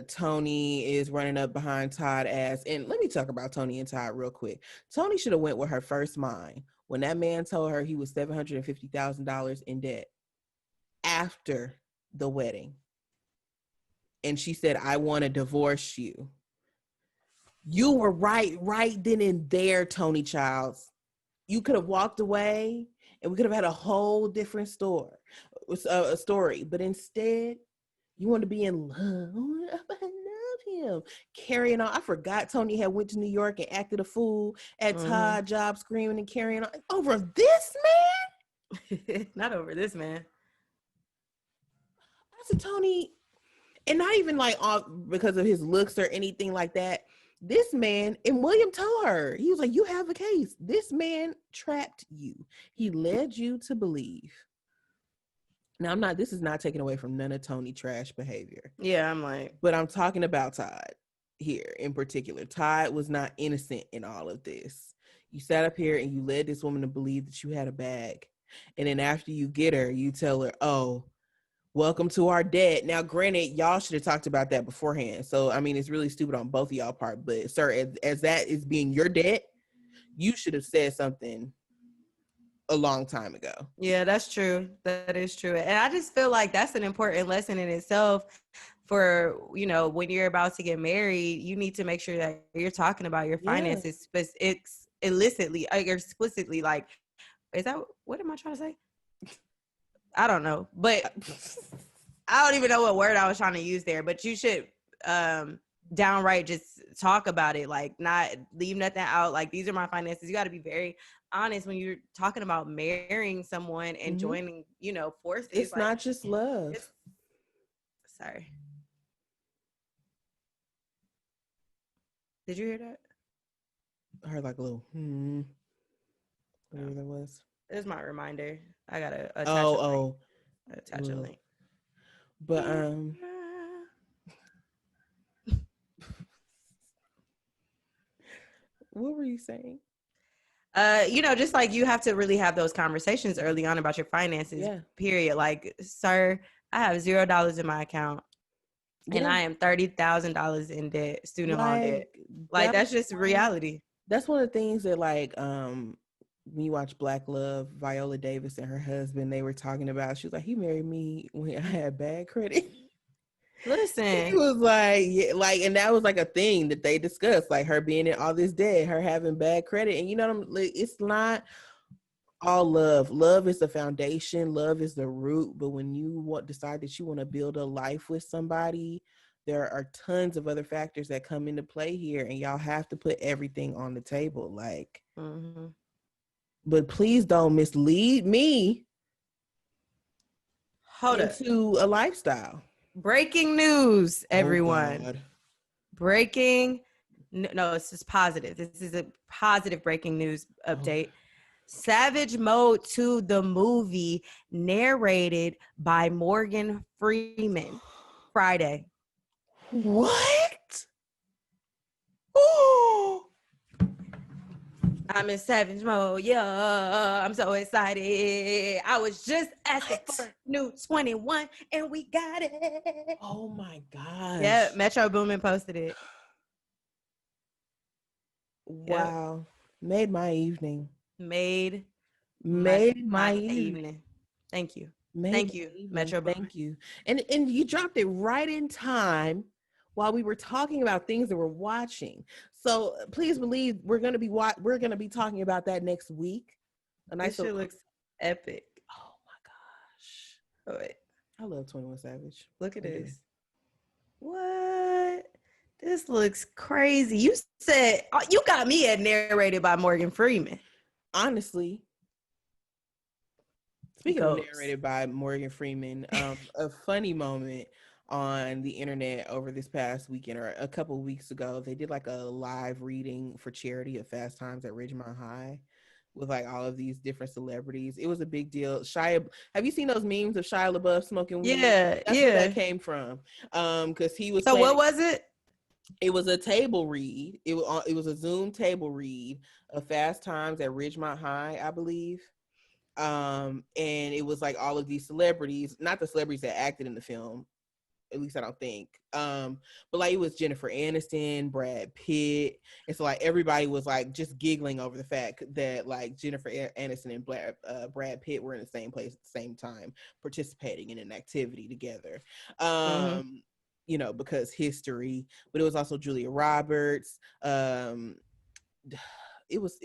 Tony is running up behind Todd ass. And let me talk about Tony and Todd real quick. Tony should have went with her first mind when that man told her he was $750,000 in debt after the wedding. And she said, I want to divorce you. You were right then and there, Tony Childs. You could have walked away and we could have had a whole different a story. But instead, you want to be in love. I love him. Carrying on. I forgot Tony had went to New York and acted a fool at Todd Job, screaming and carrying on over this man. Not over this man. I said, Tony, and not even like because of his looks or anything like that. This man, and William told her, he was like, you have a case. This man trapped you. He led you to believe. Now, this is not taken away from none of Tony trash behavior. Yeah, I'm like. But I'm talking about Todd here in particular. Todd was not innocent in all of this. You sat up here and you led this woman to believe that you had a bag. And then after you get her, you tell her, oh, welcome to our debt. Now, granted, y'all should have talked about that beforehand. So, I mean, it's really stupid on both of y'all part. But, sir, as that is being your debt, you should have said something a long time ago. Yeah, that's true. That is true. And I just feel like that's an important lesson in itself for, you know, when you're about to get married, you need to make sure that you're talking about your finances illicitly or explicitly. Like, is that, what am I trying to say? I don't know, but I don't even know what word I was trying to use there, but you should downright just talk about it, like not leave nothing out. Like, these are my finances. You got to be very honest when you're talking about marrying someone and joining, you know, forces. It's like, not just love. Sorry. Did you hear that? I heard like a little, whatever that was. It was my reminder. I gotta attach attach a link. But what were you saying? You know, just like you have to really have those conversations early on about your finances. Period. Like, sir, I have $0 in my account, and I am $30,000 in debt, student loan debt. Like, that's just reality. That's one of the things that, like, when you watch Black Love, Viola Davis and her husband, they were talking about. She was like, he married me when I had bad credit. Listen, he was like, yeah, like, and that was like a thing that they discussed, like her being in all this debt, her having bad credit, and you know, like, it's not all love. Love is the foundation. Love is the root. But when you decide that you want to build a life with somebody, there are tons of other factors that come into play here, and y'all have to put everything on the table. Like, but please don't mislead me into a lifestyle. Breaking news, everyone. Breaking. No, this is positive. This is a positive breaking news update. Savage Mode 2, the movie, narrated by Morgan Freeman. Friday. What? Oh. I'm in savage mode. Yeah, I'm so excited. I was just asking for new 21 and we got it. Oh my gosh. Yeah, Metro Boomin posted it. Wow. Yep. Made my evening. Made my evening. Thank you. Thank you, Metro Boomin. Thank you. And you dropped it right in time while we were talking about things that we're watching. So please believe we're gonna be talking about that next week. This shit looks epic. Oh my gosh. Oh, wait. I love 21 Savage. Look at this. What? This looks crazy. You said you got me at narrated by Morgan Freeman. Honestly. Speaking of narrated by Morgan Freeman, a funny moment on the internet over this past weekend or a couple of weeks ago, they did like a live reading for charity at Fast Times at Ridgemont High with like all of these different celebrities. It was a big deal. Have you seen those memes of Shia LaBeouf smoking weed? Yeah, that's where that came from. Because he was. So what was it? It was a table read. It was a Zoom table read of Fast Times at Ridgemont High, I believe. And it was like all of these celebrities, not the celebrities that acted in the film, at least I don't think, but like it was Jennifer Aniston, Brad Pitt, and so like everybody was like just giggling over the fact that like Jennifer Aniston and Brad Pitt were in the same place at the same time participating in an activity together. you know, because history, but it was also Julia Roberts. It was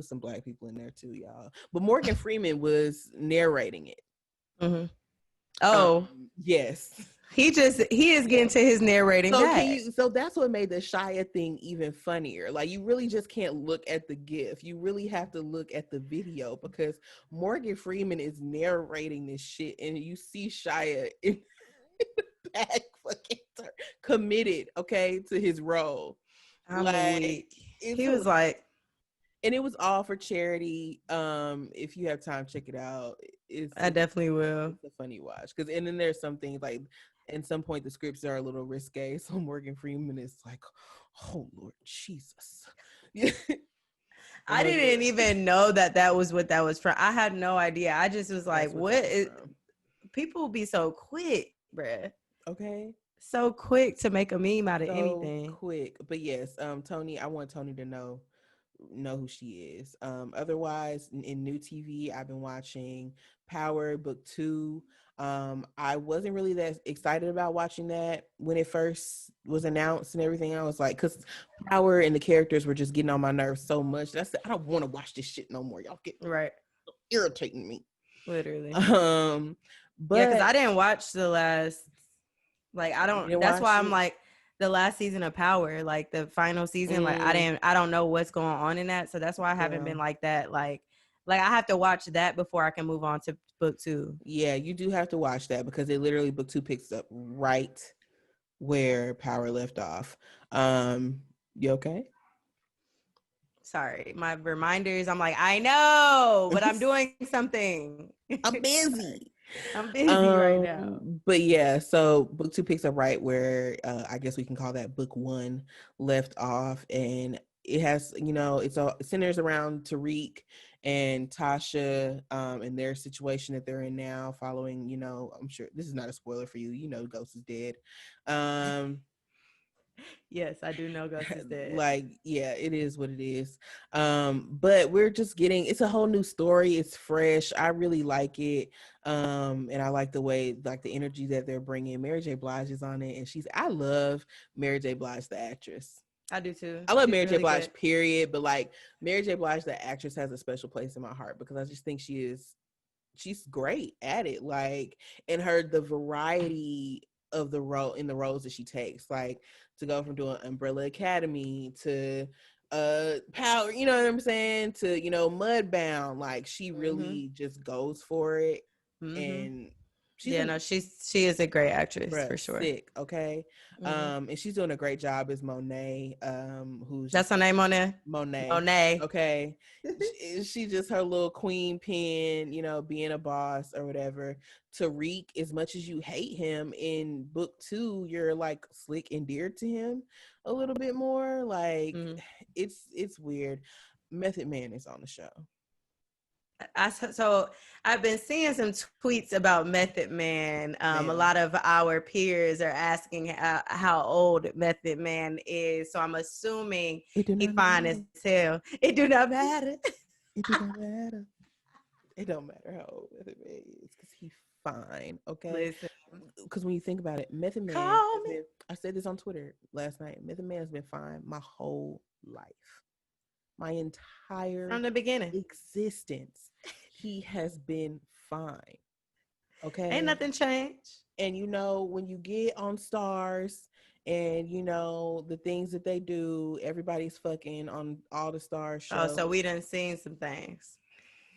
some black people in there too, y'all. But Morgan Freeman was narrating it. Mm-hmm. Oh, yes. he is getting to his narrating So back. so that's what made the Shia thing even funnier. Like, you really just can't look at the GIF. You really have to look at the video, because Morgan Freeman is narrating this shit, and you see Shia in the back fucking committed, okay, to his role. I'm a Like, weak. it's He was like, and it was all for charity. If you have time, check it out. I definitely will. It's a funny watch, because and then there's some things like, at some point the scripts are a little risque, so Morgan Freeman is like, oh Lord Jesus. I didn't even know that was what that was from. I had no idea. I just was like, what is, people be so quick, bruh. Okay. So quick to make a meme out of anything. Quick. But yes, Tony, I want Tony to know who she is. Otherwise, in new TV, I've been watching Power Book 2. I wasn't really that excited about watching that when it first was announced and everything. I was like, because Power and the characters were just getting on my nerves so much. I said, I don't want to watch this shit no more. Y'all get irritating me. Literally. But yeah, because I didn't watch the last, like, I don't, that's why I'm like, the last season of Power, like the final season, like I don't know what's going on in that. So that's why I haven't been like that. Like I have to watch that before I can move on to book 2. Yeah, you do have to watch that, because it literally, book 2 picks up right where Power left off. You okay? Sorry, my reminders. I'm like, I know, but I'm doing something. I'm busy. I'm busy right now. But yeah, so book 2 picks up right where I guess we can call that book 1 left off, and it has, you know, it centers around Tariq and Tasha and their situation that they're in now, following, you know, I'm sure this is not a spoiler for you, you know, Ghost is dead. Yes, I do know Ghost is dead. Like, yeah, it is what it is. But we're just getting, it's a whole new story. It's fresh. I really like it. And I like the way, like, the energy that they're bringing. Mary J. Blige is on it, and I love Mary J. Blige, the actress. I do too. I love Mary J. Blige, period. But like, Mary J. Blige, the actress, has a special place in my heart, because I just think she's great at it. Like, and the variety of the roles that she takes, like, to go from doing Umbrella Academy to Power, you know what I'm saying, to, you know, Mudbound. Like, she really just goes for it. And she is a great actress, for sure. Sick, okay. And she's doing a great job as Monet, who's that's her name on there. Monet. Okay. She's just her little queen pin, you know, being a boss or whatever. Tariq, as much as you hate him in book 2, you're like slick and dear to him a little bit more. Like, it's weird. Method Man is on the show. So I've been seeing some tweets about Method Man. A lot of our peers are asking how old Method Man is. So I'm assuming he fine as hell. It do not matter. It do not matter. It don't matter how old Method Man is, because he's fine. Okay. Because when you think about it, Method Man, I said this on Twitter last night. Method Man has been fine my whole life. My entire from the beginning existence, he has been fine. Okay, ain't nothing changed. And you know, when you get on Stars, and you know the things that they do, everybody's fucking on all the Stars shows. Oh, so we done seen some things.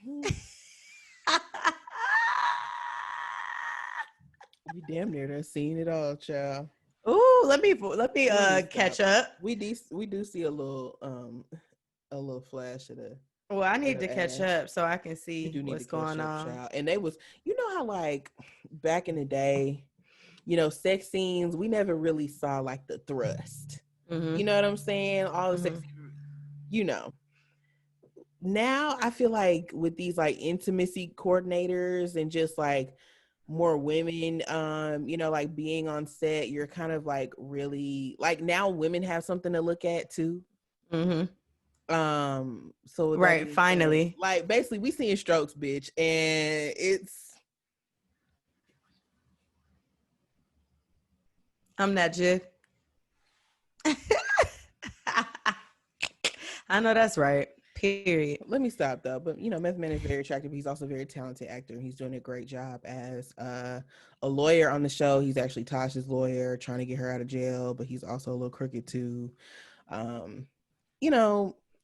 We damn near done seen it all, child. Ooh, let me catch up. We do see a little flash of the. Well, I need to catch up so I can see what's going on. Child. And they was, you know how, like, back in the day, you know, sex scenes, we never really saw like the thrust. You know what I'm saying? All the sex, you know. Now I feel like with these like intimacy coordinators and just like more women, you know, like being on set, you're kind of like really like, now women have something to look at too. So right, finally, like, basically we seeing strokes, bitch, and it's I'm that Jif. I know that's right. Period. Let me stop though. But Method Man is very attractive. He's also a very talented actor, and he's doing a great job as a lawyer on the show. He's actually Tasha's lawyer, trying to get her out of jail, but he's also a little crooked too. Um,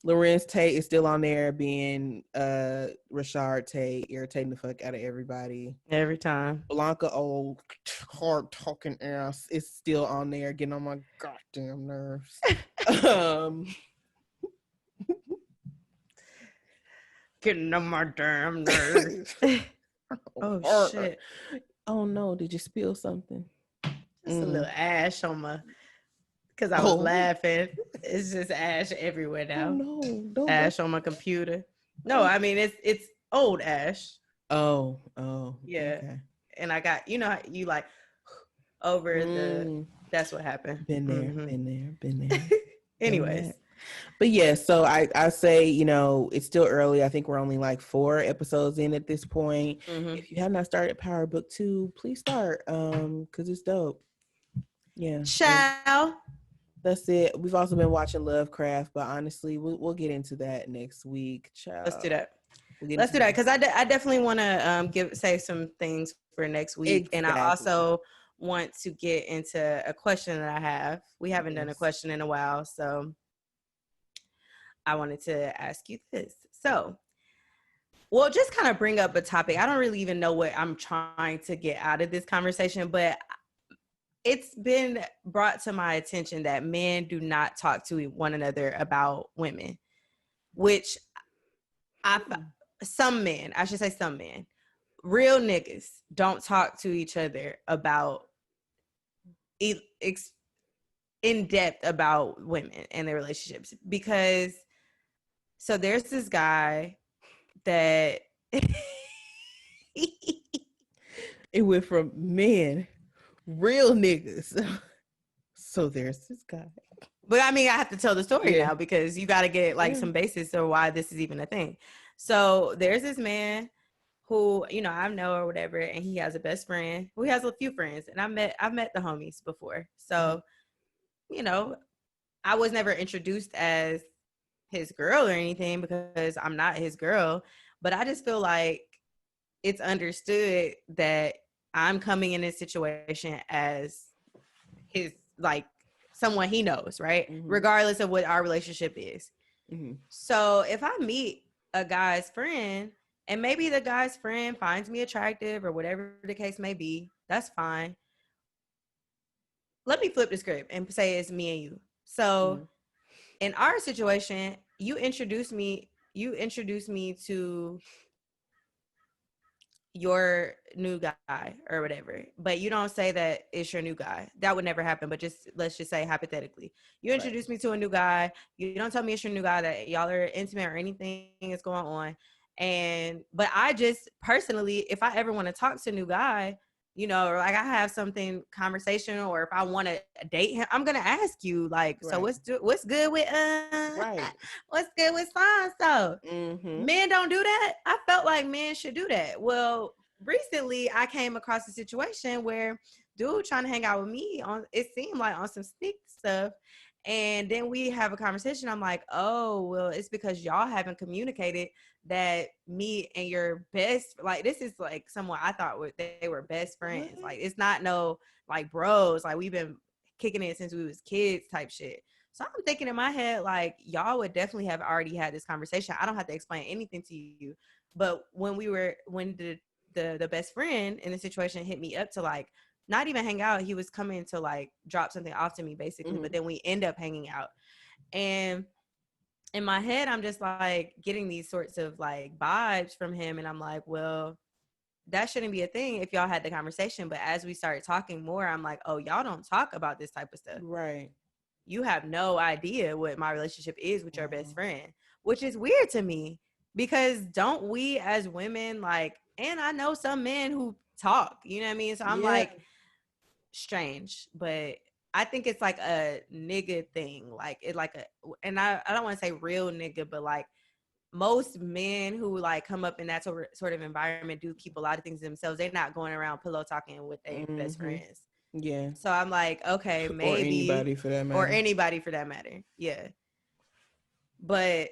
Lorenz Tate is still on there being Rashard Tate, irritating the fuck out of everybody. Every time. Blanca, old hard talking ass, is still on there getting on my goddamn nerves. Getting on my damn nerves. Oh shit. Oh no, did you spill something? Just a little ash on my, because I was laughing. It's just ash everywhere now. Oh no, don't ash on my computer. No, I mean it's old ash. Oh, yeah. Okay. And I got, you like over the, that's what happened. Been there, been there. Anyways. But yeah, so I say, it's still early. I think we're only like 4 episodes in at this point. If you have not started Power Book 2, please start, because it's dope. Yeah. Ciao. That's it. We've also been watching Lovecraft, but honestly, we'll get into that next week. Ciao. Let's do that. Let's do that, because I definitely want to say some things for next week. Exactly. And I also want to get into a question that I have. We haven't done a question in a while, so I wanted to ask you this. So, well, just kind of bring up a topic. I don't really even know what I'm trying to get out of this conversation, but it's been brought to my attention that men do not talk to one another about women, which some men, real niggas don't talk to each other about in depth about women and their relationships, because so there's this guy that it went from men, real niggas. So there's this guy. But I mean, I have to tell the story now, because you got to get like some basis of why this is even a thing. So there's this man who, I know or whatever, and he has a best friend who has a few friends, and I've met the homies before. So, I was never introduced as his girl or anything, because I'm not his girl, but I just feel like it's understood that I'm coming in this situation as his, like, someone he knows, right? Regardless of what our relationship is. So if I meet a guy's friend, and maybe the guy's friend finds me attractive or whatever the case may be, that's fine. Let me flip the script and say it's me and you. So in our situation, you introduce me to your new guy or whatever, but you don't say that it's your new guy. That would never happen, but let's just say hypothetically, you introduce me to a new guy. You don't tell me it's your new guy, that y'all are intimate or anything is going on. But I just personally, if I ever want to talk to a new guy, or like I have something conversation, or if I want to date him, I'm gonna ask you, like, so what's good with what's good with so men don't do that. I felt like men should do that. Well, recently I came across a situation where dude trying to hang out with me it seemed like on some sneak stuff, and then we have a conversation. I'm like, oh, well, it's because y'all haven't communicated that me and your best, like, this is like someone I thought they were best friends. Like, it's not no like bros. Like, we've been kicking it since we was kids type shit. So I'm thinking in my head, like, y'all would definitely have already had this conversation. I don't have to explain anything to you. But when the best friend in the situation hit me up to, like, not even hang out, he was coming to like drop something off to me basically, but then we end up hanging out. And in my head, I'm just like getting these sorts of like vibes from him. And I'm like, well, that shouldn't be a thing if y'all had the conversation. But as we started talking more, I'm like, oh, y'all don't talk about this type of stuff. Right. You have no idea what my relationship is with your best friend, which is weird to me, because don't we as women, like, and I know some men who talk, you know what I mean? So I'm like, strange, but I think it's like a nigga thing. Like, it like and I don't want to say real nigga, but like most men who like come up in that sort of environment do keep a lot of things to themselves. They're not going around pillow talking with their best friends. Yeah. So I'm like, okay, Or maybe, anybody for that or matter. anybody for that matter. Yeah. But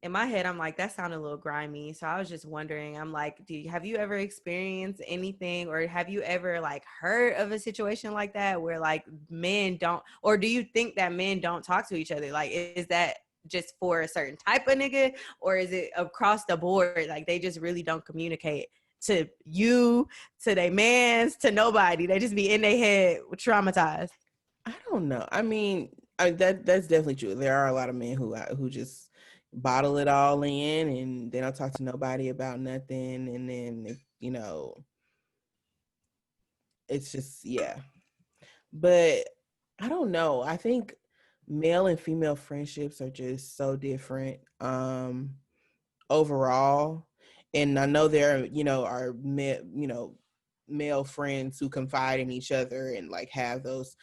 in my head, I'm like, that sounded a little grimy. So I was just wondering, I'm like, have you ever experienced anything, or have you ever like heard of a situation like that where like men don't, or do you think that men don't talk to each other? Like, is that just for a certain type of nigga, or is it across the board? Like they just really don't communicate to you, to their mans, to nobody. They just be in their head traumatized. I don't know. I mean, that's definitely true. There are a lot of men who just bottle it all in and they don't talk to nobody about nothing. And then, it's just, yeah. But I don't know. I think male and female friendships are just so different overall. And I know there, are male friends who confide in each other and like have those,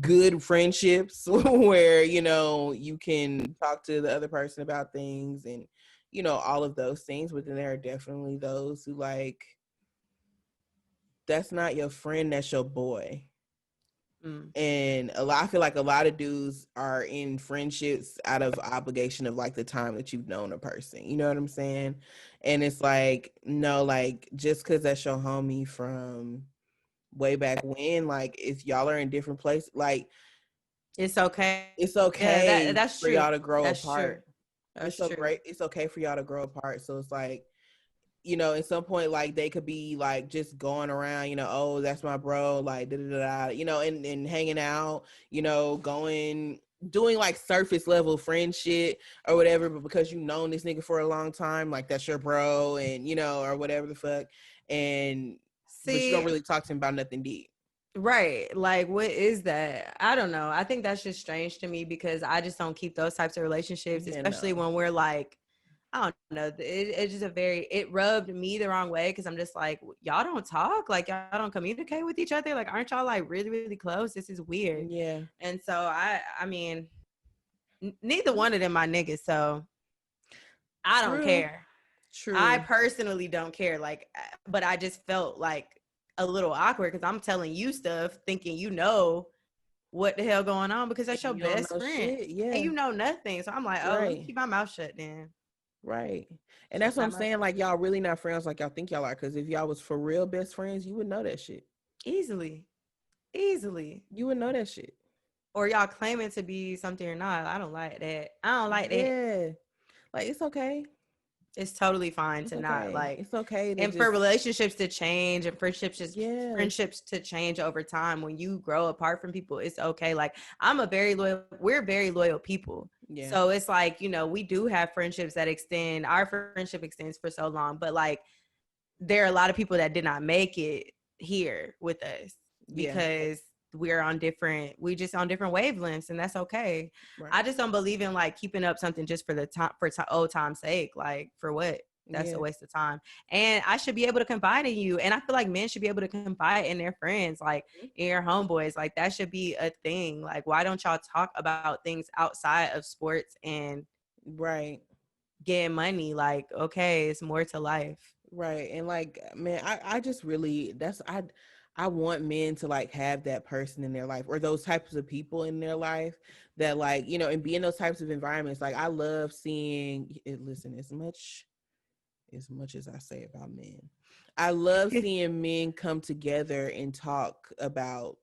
good friendships where, you can talk to the other person about things and, all of those things. But then there are definitely those who like, that's not your friend, that's your boy. And I feel like a lot of dudes are in friendships out of obligation of like the time that you've known a person. You know what I'm saying? And it's like, no, like just because that's your homie from way back when, like if y'all are in different places, like It's okay. it's Yeah, okay that's for true. y'all to grow That's true. apart. It's That's so true. great. It's okay for y'all to grow apart. So it's like, at some point, like they could be like just going around, oh, that's my bro, like da da da, and hanging out, going doing like surface level friend shit or whatever, but because you've known this nigga for a long time, like that's your bro, and or whatever the fuck, and but you don't See, really talk to him about nothing deep. right. Like, what is that? I don't know. I think that's just strange to me because I just don't keep those types of relationships, Yeah, especially no. when we're like, I don't know. It's just it rubbed me the wrong way because I'm just like, y'all don't talk. Like, y'all don't communicate with each other. Like, aren't y'all like really, really close? This is weird. Yeah. And so I mean, neither one of them my niggas. So I don't True. care. I True. personally don't care. Like, but I just felt like a little awkward because I'm telling you stuff thinking what the hell going on because that's And your you don't best know friend shit. and Yeah. you know nothing. So I'm like, oh, let me Right. keep my mouth shut then. Right. And Shut that's what my I'm mouth saying. Like, y'all really not friends like y'all think y'all are. Because if y'all was for real best friends, you would know that shit. easily, easily. You would know that shit. Or y'all claiming to be something or not. I don't like that. I don't like that. Yeah. Like, it's okay. It's totally fine It's to not okay. like, It's okay to and for just, relationships to change and yes. friendships to change over time when you grow apart from people, it's okay. Like I'm a very loyal, we're very loyal people. Yeah. So it's like, we do have friendships that extend, our friendship extends for so long, but like there are a lot of people that did not make it here with us Yeah. because we just on different wavelengths, and that's okay. Right. I just don't believe in like keeping up something just for the time old time's sake. Like for what? That's a Yeah. waste of time. And I should be able to confide in you. And I feel like men should be able to confide in their friends, like in your homeboys. Like that should be a thing. Like, why don't y'all talk about things outside of sports and Right. getting money? Like, okay, it's more to life. Right. And like, man, I just really, I want men to like have that person in their life or those types of people in their life that like, and be in those types of environments. Like I love seeing it. Listen, as much as I say about men, I love seeing men come together and talk about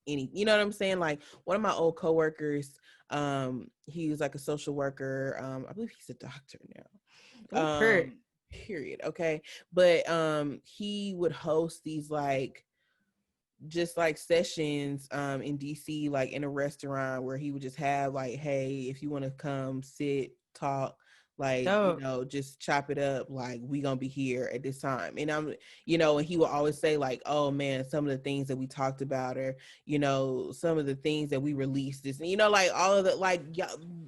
any, you know what I'm saying? Like one of my old coworkers, he was like a social worker. I believe he's a doctor now. Oh, per. Period. Okay. But he would host these like just like sessions in DC, like in a restaurant where he would just have like, hey, if you want to come sit, talk, like, Dope. just chop it up, like we gonna be here at this time. And and he will always say like, oh man, some of the things that we talked about, or some of the things that we released this, like all of the, like,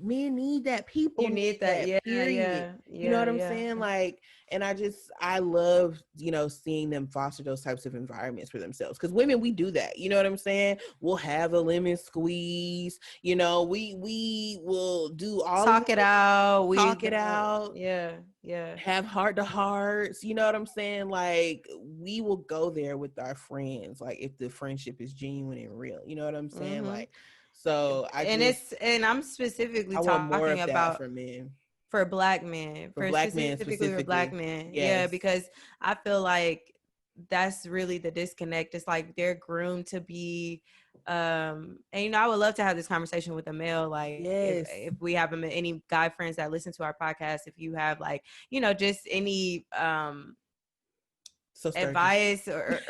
men need that, people You need need that. that, Yeah, period. yeah, You know yeah, what I'm yeah. saying? Like, And I love, seeing them foster those types of environments for themselves. Because women, we do that. You know what I'm saying? We'll have a lemon squeeze. We will do all of Talk it it, out. talk it out, Yeah, yeah. have heart to hearts. You know what I'm saying? Like, we will go there with our friends, like, if the friendship is genuine and real. You know what I'm saying? Mm-hmm. Like, so And I'm specifically I want more talking of that about for men, for black men, for for black men specifically for black specifically. men. Yeah, Yes. because I feel like that's really the disconnect. It's like they're groomed to be and I would love to have this conversation with a male, like Yes. if we have any guy friends that listen to our podcast, if you have like, just any So Sturgis. advice or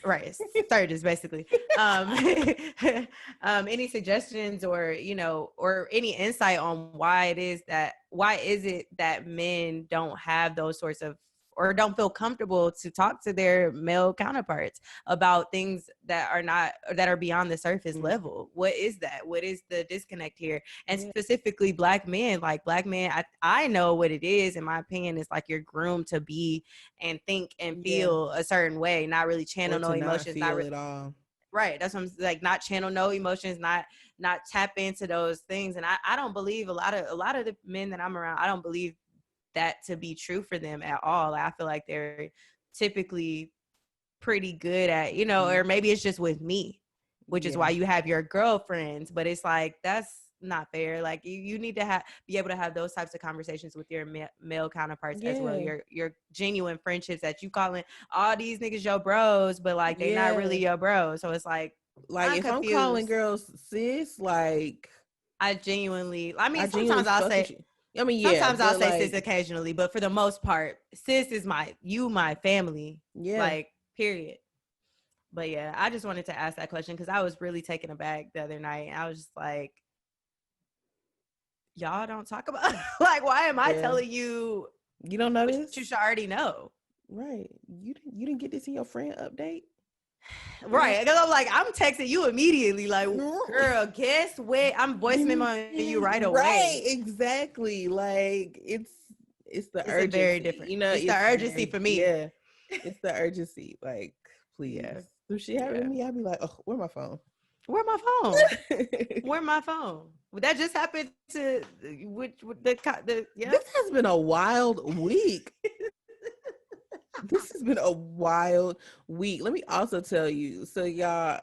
right, Sturgis basically, um any suggestions or or any insight on why is it that men don't have those sorts of or don't feel comfortable to talk to their male counterparts about things that are beyond the surface level. What is that? What is the disconnect here? And Yeah. specifically black men, like black men, I know what it is. In my opinion, it's like you're groomed to be and think and feel a certain way, not really channel Or no to not emotions, feel it all. right. That's what I'm like, not channel no emotions, not tap into those things. And I don't believe a lot of the men that I'm around, I don't believe that to be true for them at all. I feel like they're typically pretty good at, or maybe it's just with me, which is why you have your girlfriends. But it's like, that's not fair. Like you need to be able to have those types of conversations with your male counterparts as well. Your genuine friendships that you calling all these niggas your bros, but like they not really your bros. So it's like I'm if I'm calling confused. girls sis, like, I genuinely, I genuinely sometimes I'll fuck say, with you. I mean, yeah, sometimes I'll but say sis like, occasionally, but for the most part, sis is my family. yeah, Like, period. But yeah, I just wanted to ask that question because I was really taken aback the other night. I was just like, y'all don't talk about like, why am I telling you you don't know what this, you should already know? right? You didn't get this in your friend update, Right. Because I'm like, I'm texting you immediately, like, girl, guess what? I'm voice memoing you right right? away. Exactly. Like, it's the It's a very urgency, different, it's the It's urgency very, for me. yeah. It's the urgency. Like, please. Yeah. If she happened Yeah. to me, I'd be like, oh, where my phone? Where my phone? Where my phone? Would that just happen to with the yeah? This has been a wild week. This has been a wild week. Let me also tell you. So, y'all,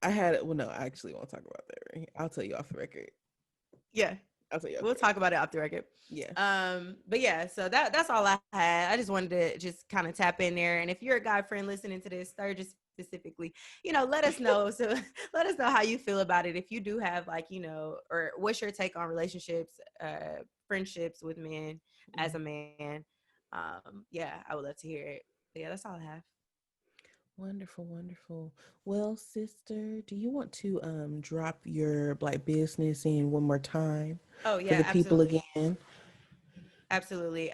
I actually won't talk about that right here. I'll tell you off the record. Yeah. I'll tell you off We'll the talk record. about it off the record. Yeah. But yeah, so that's all I had. I just wanted to just kind of tap in there. And if you're a guy friend listening to this, Sturgis specifically, let us know. So let us know how you feel about it. If you do have like, or what's your take on relationships, friendships with men as a man. Yeah, I would love to hear it. But yeah, that's all I have. Wonderful, wonderful. Well, sister, do you want to drop your Black business in one more time Oh for yeah, the people absolutely. again? Absolutely.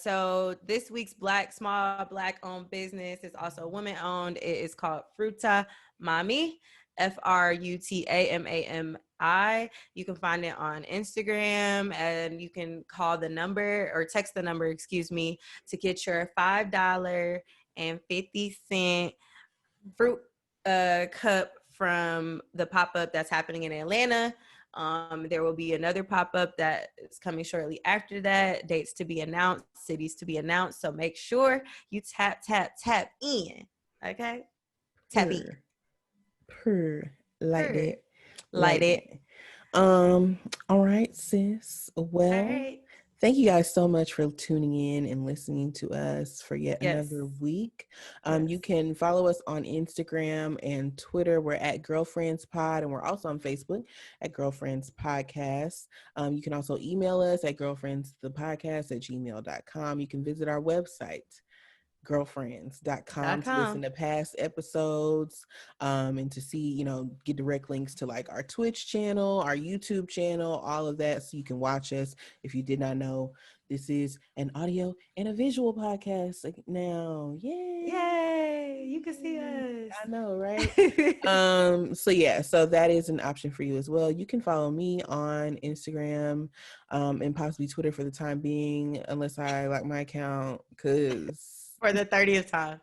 So this week's small black owned business is also woman owned. It is called Fruta Mami, FRUTAMAMI. You can find it on Instagram, and you can call the number or text the number, excuse me, to get your $5.50 fruit cup from the pop-up that's happening in Atlanta. There will be another pop-up that is coming shortly after that. Dates to be announced, cities to be announced. So make sure you tap in. Okay? Tap in. Per, per, like Per. that, Light like it. that. All right, sis. All Well, right. thank you guys so much for tuning in and listening to us for yet Yes. another week. Yes. You can follow us on Instagram and Twitter. We're at Girlfrans Pod, and we're also on Facebook at Girlfriends Podcast. You can also email us at girlfriendsthepodcast@gmail.com. You can visit our website, girlfriends.com, to listen .com. to past episodes, and to see, get direct links to like our Twitch channel, our YouTube channel, all of that, so you can watch us. If you did not know, this is an audio and a visual podcast now. Yay! Yay! You you can see us. I know, right? So that is an option for you as well. You can follow me on Instagram, and possibly Twitter for the time being, unless I lock my account, because For the 30th time.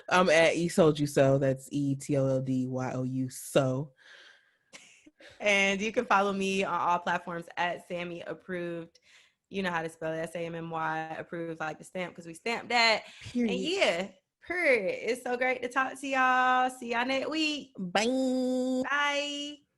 I'm at Etoldyou so. That's ETOLDYOU so. And you can follow me on all platforms at Sammy Approved. You know how to spell it. SAMMY approved, like the stamp, because we stamped that. And Period. yeah, period. It's so great to talk to y'all. See y'all next week. Bye. Bye.